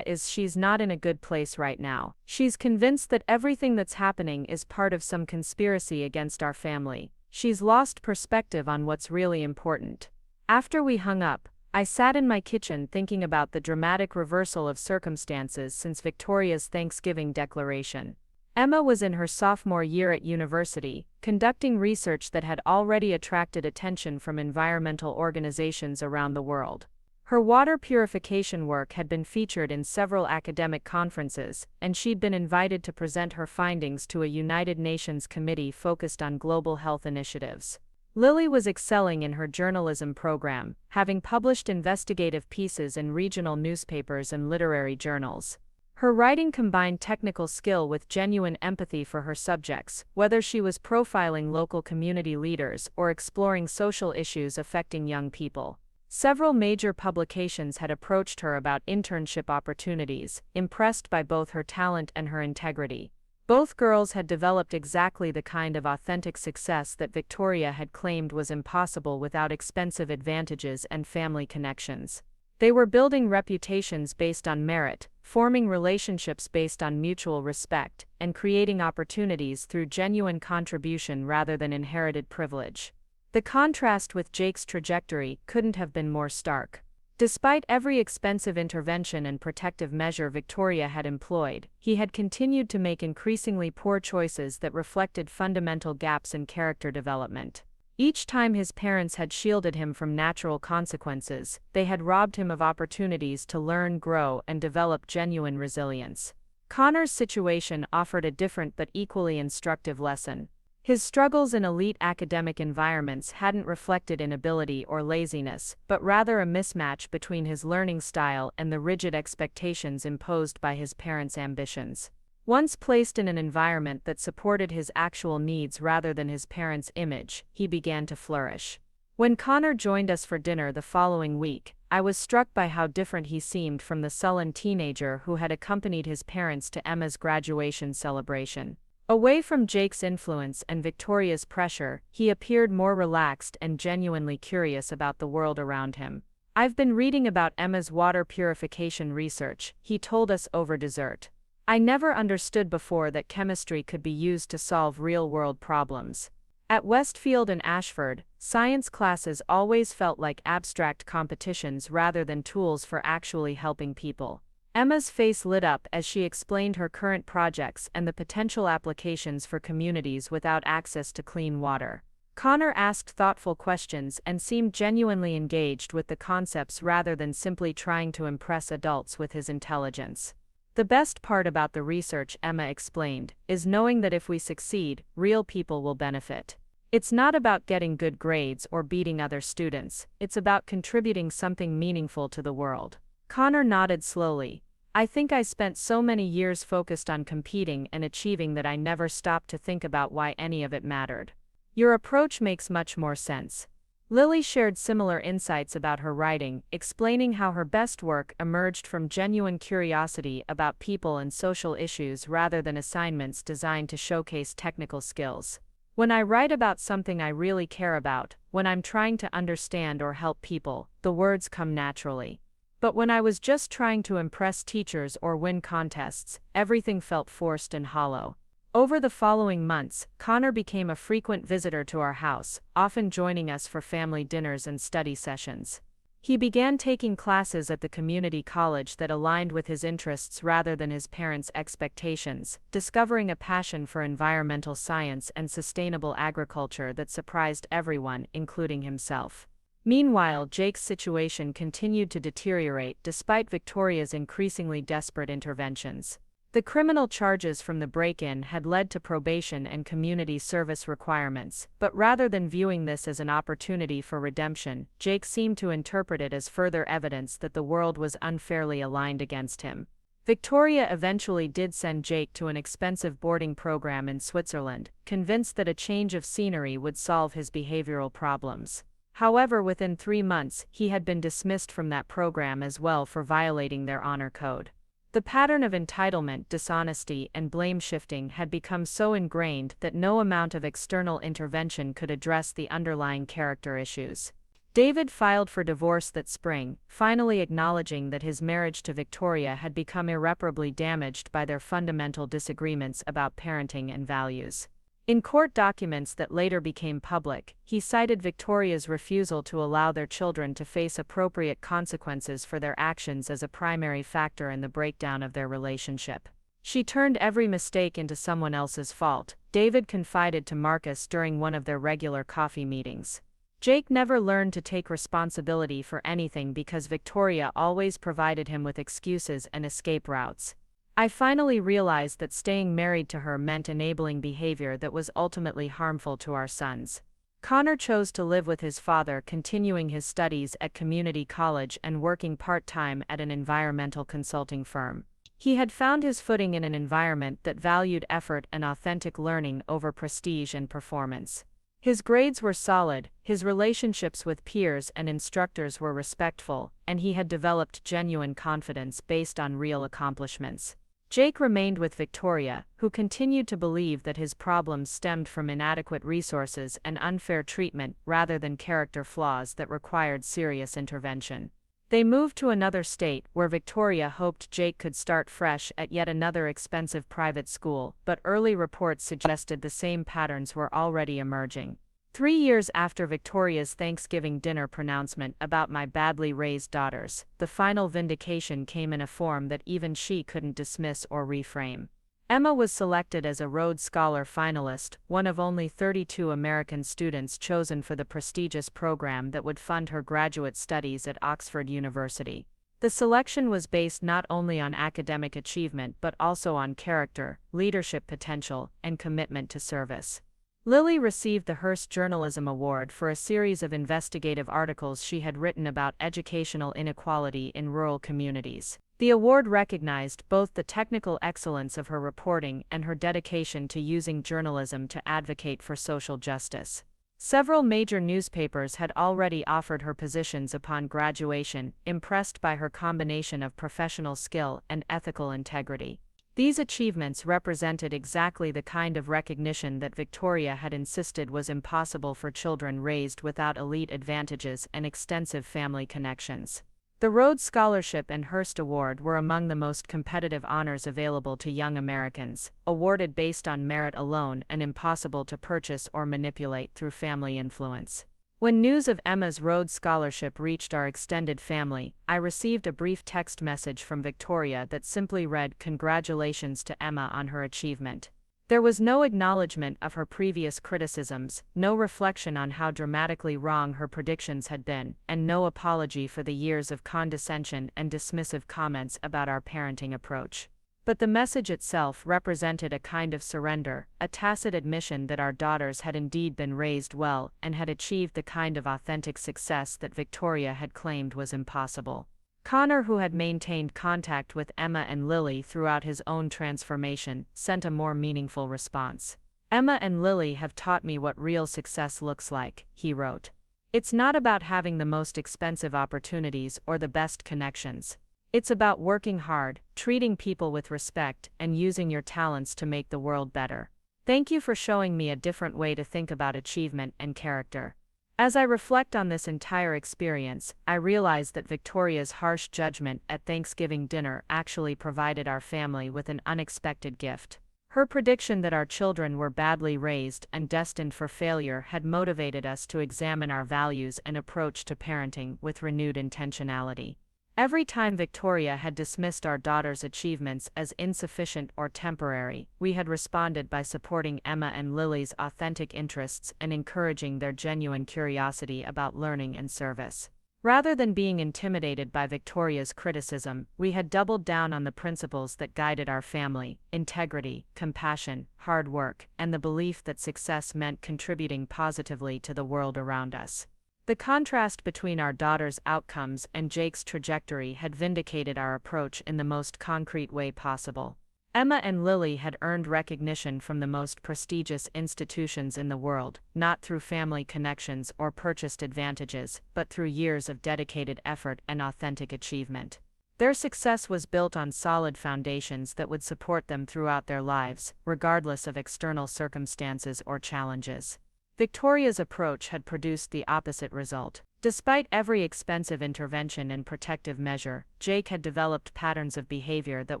She's not in a good place right now. She's convinced that everything that's happening is part of some conspiracy against our family. She's lost perspective on what's really important. After we hung up, I sat in my kitchen thinking about the dramatic reversal of circumstances since Victoria's Thanksgiving declaration. Emma was in her sophomore year at university, conducting research that had already attracted attention from environmental organizations around the world. Her water purification work had been featured in several academic conferences, and she'd been invited to present her findings to a United Nations committee focused on global health initiatives. Lily was excelling in her journalism program, having published investigative pieces in regional newspapers and literary journals. Her writing combined technical skill with genuine empathy for her subjects, whether she was profiling local community leaders or exploring social issues affecting young people. Several major publications had approached her about internship opportunities, impressed by both her talent and her integrity. Both girls had developed exactly the kind of authentic success that Victoria had claimed was impossible without expensive advantages and family connections. They were building reputations based on merit, forming relationships based on mutual respect, and creating opportunities through genuine contribution rather than inherited privilege. The contrast with Jake's trajectory couldn't have been more stark. Despite every expensive intervention and protective measure Victoria had employed, he had continued to make increasingly poor choices that reflected fundamental gaps in character development. Each time his parents had shielded him from natural consequences, they had robbed him of opportunities to learn, grow, and develop genuine resilience. Connor's situation offered a different but equally instructive lesson. His struggles in elite academic environments hadn't reflected inability or laziness, but rather a mismatch between his learning style and the rigid expectations imposed by his parents' ambitions. Once placed in an environment that supported his actual needs rather than his parents' image, he began to flourish. When Connor joined us for dinner the following week, I was struck by how different he seemed from the sullen teenager who had accompanied his parents to Emma's graduation celebration. Away from Jake's influence and Victoria's pressure, he appeared more relaxed and genuinely curious about the world around him. "I've been reading about Emma's water purification research," he told us over dessert. "I never understood before that chemistry could be used to solve real-world problems." At Westfield and Ashford, science classes always felt like abstract competitions rather than tools for actually helping people. Emma's face lit up as she explained her current projects and the potential applications for communities without access to clean water. Connor asked thoughtful questions and seemed genuinely engaged with the concepts rather than simply trying to impress adults with his intelligence. "The best part about the research," Emma explained, "is knowing that if we succeed, real people will benefit. It's not about getting good grades or beating other students, it's about contributing something meaningful to the world." Connor nodded slowly. "I think I spent so many years focused on competing and achieving that I never stopped to think about why any of it mattered." Your approach makes much more sense. Lily shared similar insights about her writing, explaining how her best work emerged from genuine curiosity about people and social issues rather than assignments designed to showcase technical skills. When I write about something I really care about, when I'm trying to understand or help people, the words come naturally. But when I was just trying to impress teachers or win contests, everything felt forced and hollow. Over the following months, Connor became a frequent visitor to our house, often joining us for family dinners and study sessions. He began taking classes at the community college that aligned with his interests rather than his parents' expectations, discovering a passion for environmental science and sustainable agriculture that surprised everyone, including himself. Meanwhile, Jake's situation continued to deteriorate despite Victoria's increasingly desperate interventions. The criminal charges from the break-in had led to probation and community service requirements, but rather than viewing this as an opportunity for redemption, Jake seemed to interpret it as further evidence that the world was unfairly aligned against him. Victoria eventually did send Jake to an expensive boarding program in Switzerland, convinced that a change of scenery would solve his behavioral problems. However, within 3 months, he had been dismissed from that program as well for violating their honor code. The pattern of entitlement, dishonesty, and blame-shifting had become so ingrained that no amount of external intervention could address the underlying character issues. David filed for divorce that spring, finally acknowledging that his marriage to Victoria had become irreparably damaged by their fundamental disagreements about parenting and values. In court documents that later became public, he cited Victoria's refusal to allow their children to face appropriate consequences for their actions as a primary factor in the breakdown of their relationship. She turned every mistake into someone else's fault, David confided to Marcus during one of their regular coffee meetings. Jake never learned to take responsibility for anything because Victoria always provided him with excuses and escape routes. I finally realized that staying married to her meant enabling behavior that was ultimately harmful to our sons. Connor chose to live with his father, continuing his studies at community college and working part-time at an environmental consulting firm. He had found his footing in an environment that valued effort and authentic learning over prestige and performance. His grades were solid, his relationships with peers and instructors were respectful, and he had developed genuine confidence based on real accomplishments. Jake remained with Victoria, who continued to believe that his problems stemmed from inadequate resources and unfair treatment rather than character flaws that required serious intervention. They moved to another state, where Victoria hoped Jake could start fresh at yet another expensive private school, but early reports suggested the same patterns were already emerging. 3 years after Victoria's Thanksgiving dinner pronouncement about my badly raised daughters, the final vindication came in a form that even she couldn't dismiss or reframe. Emma was selected as a Rhodes Scholar finalist, one of only 32 American students chosen for the prestigious program that would fund her graduate studies at Oxford University. The selection was based not only on academic achievement but also on character, leadership potential, and commitment to service. Lily received the Hearst Journalism Award for a series of investigative articles she had written about educational inequality in rural communities. The award recognized both the technical excellence of her reporting and her dedication to using journalism to advocate for social justice. Several major newspapers had already offered her positions upon graduation, impressed by her combination of professional skill and ethical integrity. These achievements represented exactly the kind of recognition that Victoria had insisted was impossible for children raised without elite advantages and extensive family connections. The Rhodes Scholarship and Hearst Award were among the most competitive honors available to young Americans, awarded based on merit alone and impossible to purchase or manipulate through family influence. When news of Emma's Rhodes Scholarship reached our extended family, I received a brief text message from Victoria that simply read, "Congratulations to Emma on her achievement." There was no acknowledgement of her previous criticisms, no reflection on how dramatically wrong her predictions had been, and no apology for the years of condescension and dismissive comments about our parenting approach. But the message itself represented a kind of surrender, a tacit admission that our daughters had indeed been raised well and had achieved the kind of authentic success that Victoria had claimed was impossible. Connor, who had maintained contact with Emma and Lily throughout his own transformation, sent a more meaningful response. Emma and Lily have taught me what real success looks like, he wrote. It's not about having the most expensive opportunities or the best connections. It's about working hard, treating people with respect, and using your talents to make the world better. Thank you for showing me a different way to think about achievement and character. As I reflect on this entire experience, I realize that Victoria's harsh judgment at Thanksgiving dinner actually provided our family with an unexpected gift. Her prediction that our children were badly raised and destined for failure had motivated us to examine our values and approach to parenting with renewed intentionality. Every time Victoria had dismissed our daughter's achievements as insufficient or temporary, we had responded by supporting Emma and Lily's authentic interests and encouraging their genuine curiosity about learning and service. Rather than being intimidated by Victoria's criticism, we had doubled down on the principles that guided our family: integrity, compassion, hard work, and the belief that success meant contributing positively to the world around us. The contrast between our daughter's outcomes and Jake's trajectory had vindicated our approach in the most concrete way possible. Emma and Lily had earned recognition from the most prestigious institutions in the world, not through family connections or purchased advantages, but through years of dedicated effort and authentic achievement. Their success was built on solid foundations that would support them throughout their lives, regardless of external circumstances or challenges. Victoria's approach had produced the opposite result. Despite every expensive intervention and protective measure, Jake had developed patterns of behavior that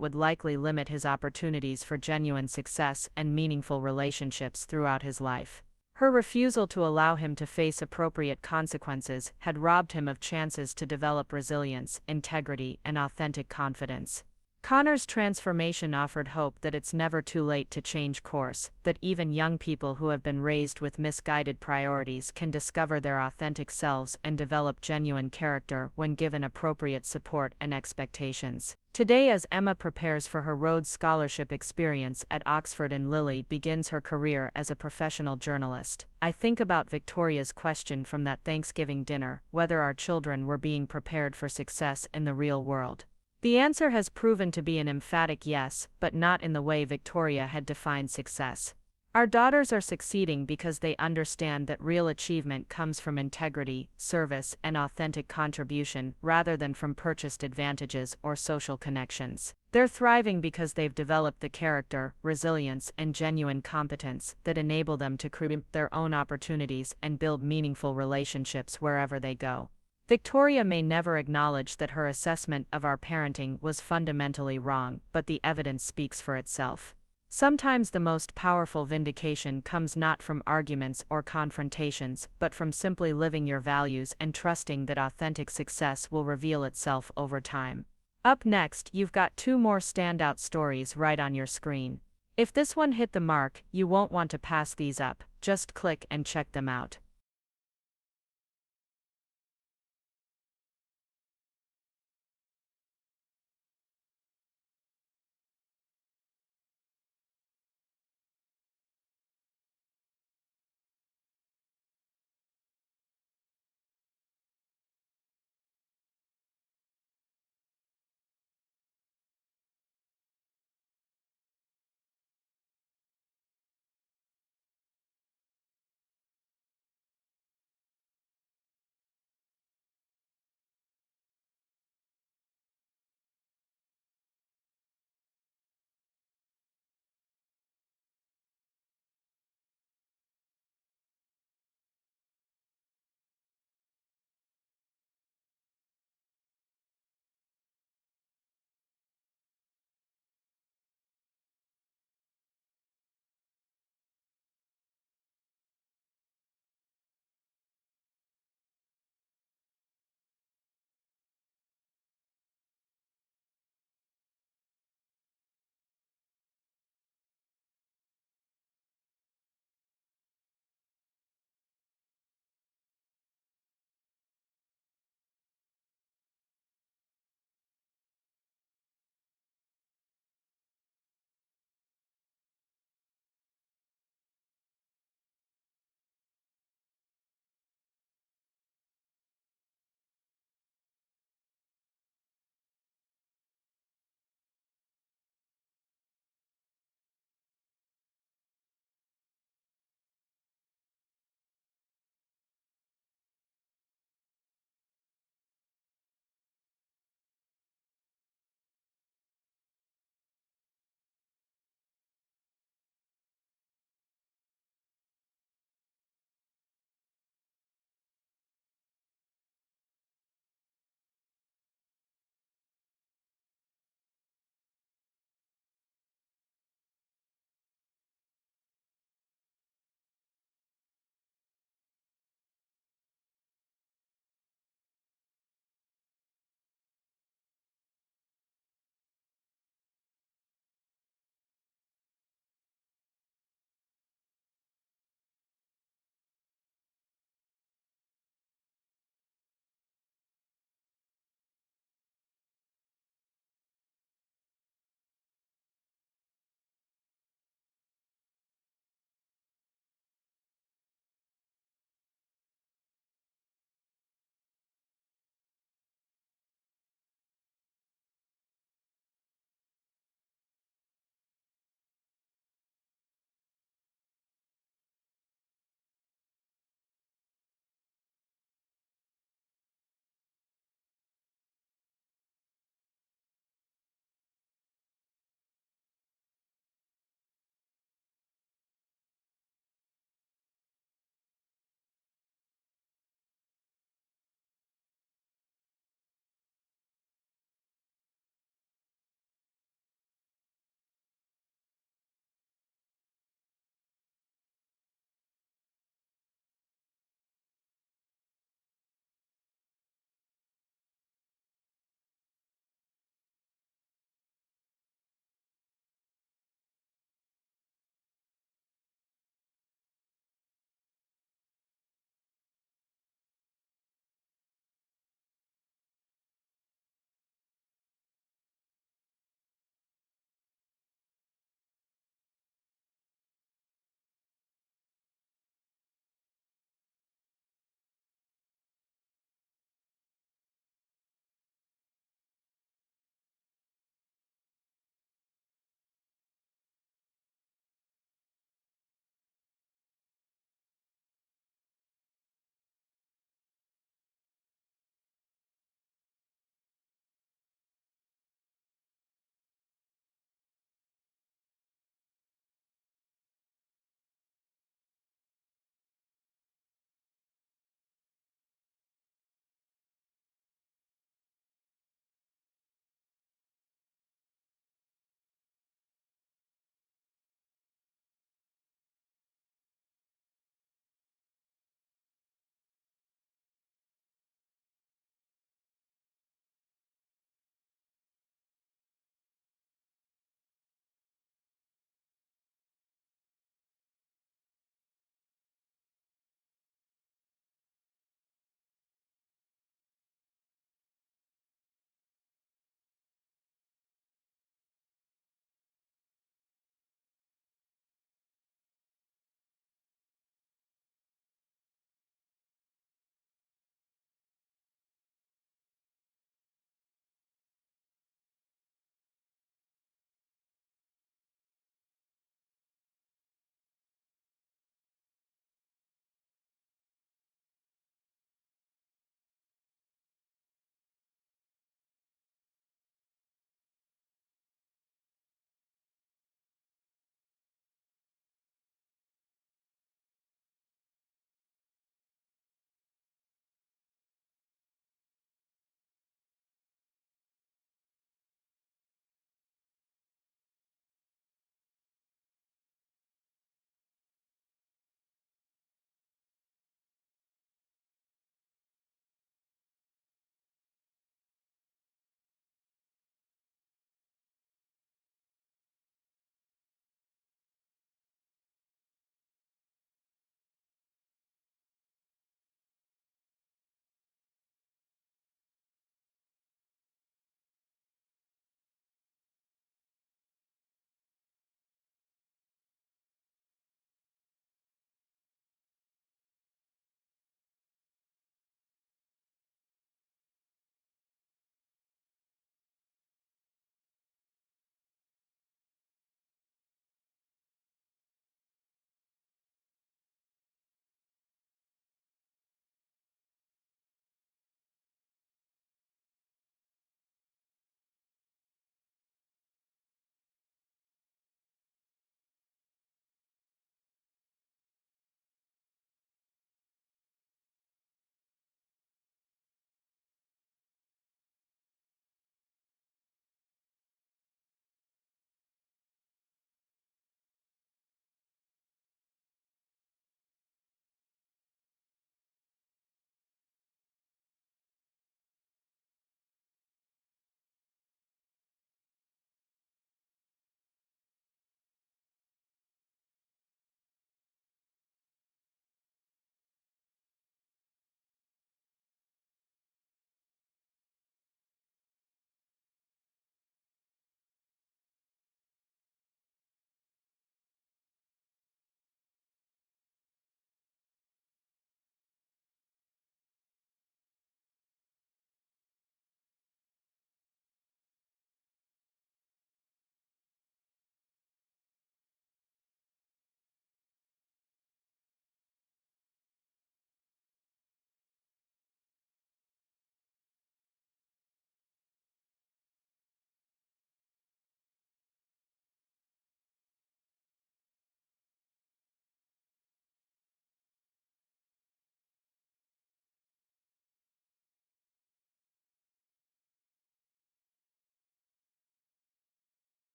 would likely limit his opportunities for genuine success and meaningful relationships throughout his life. Her refusal to allow him to face appropriate consequences had robbed him of chances to develop resilience, integrity, and authentic confidence. Connor's transformation offered hope that it's never too late to change course, that even young people who have been raised with misguided priorities can discover their authentic selves and develop genuine character when given appropriate support and expectations. Today, as Emma prepares for her Rhodes Scholarship experience at Oxford and Lily begins her career as a professional journalist, I think about Victoria's question from that Thanksgiving dinner, whether our children were being prepared for success in the real world. The answer has proven to be an emphatic yes, but not in the way Victoria had defined success. Our daughters are succeeding because they understand that real achievement comes from integrity, service, and authentic contribution rather than from purchased advantages or social connections. They're thriving because they've developed the character, resilience, and genuine competence that enable them to create their own opportunities and build meaningful relationships wherever they go. Victoria may never acknowledge that her assessment of our parenting was fundamentally wrong, but the evidence speaks for itself. Sometimes the most powerful vindication comes not from arguments or confrontations, but from simply living your values and trusting that authentic success will reveal itself over time. Up next, you've got 2 more standout stories right on your screen. If this one hit the mark, you won't want to pass these up, just click and check them out.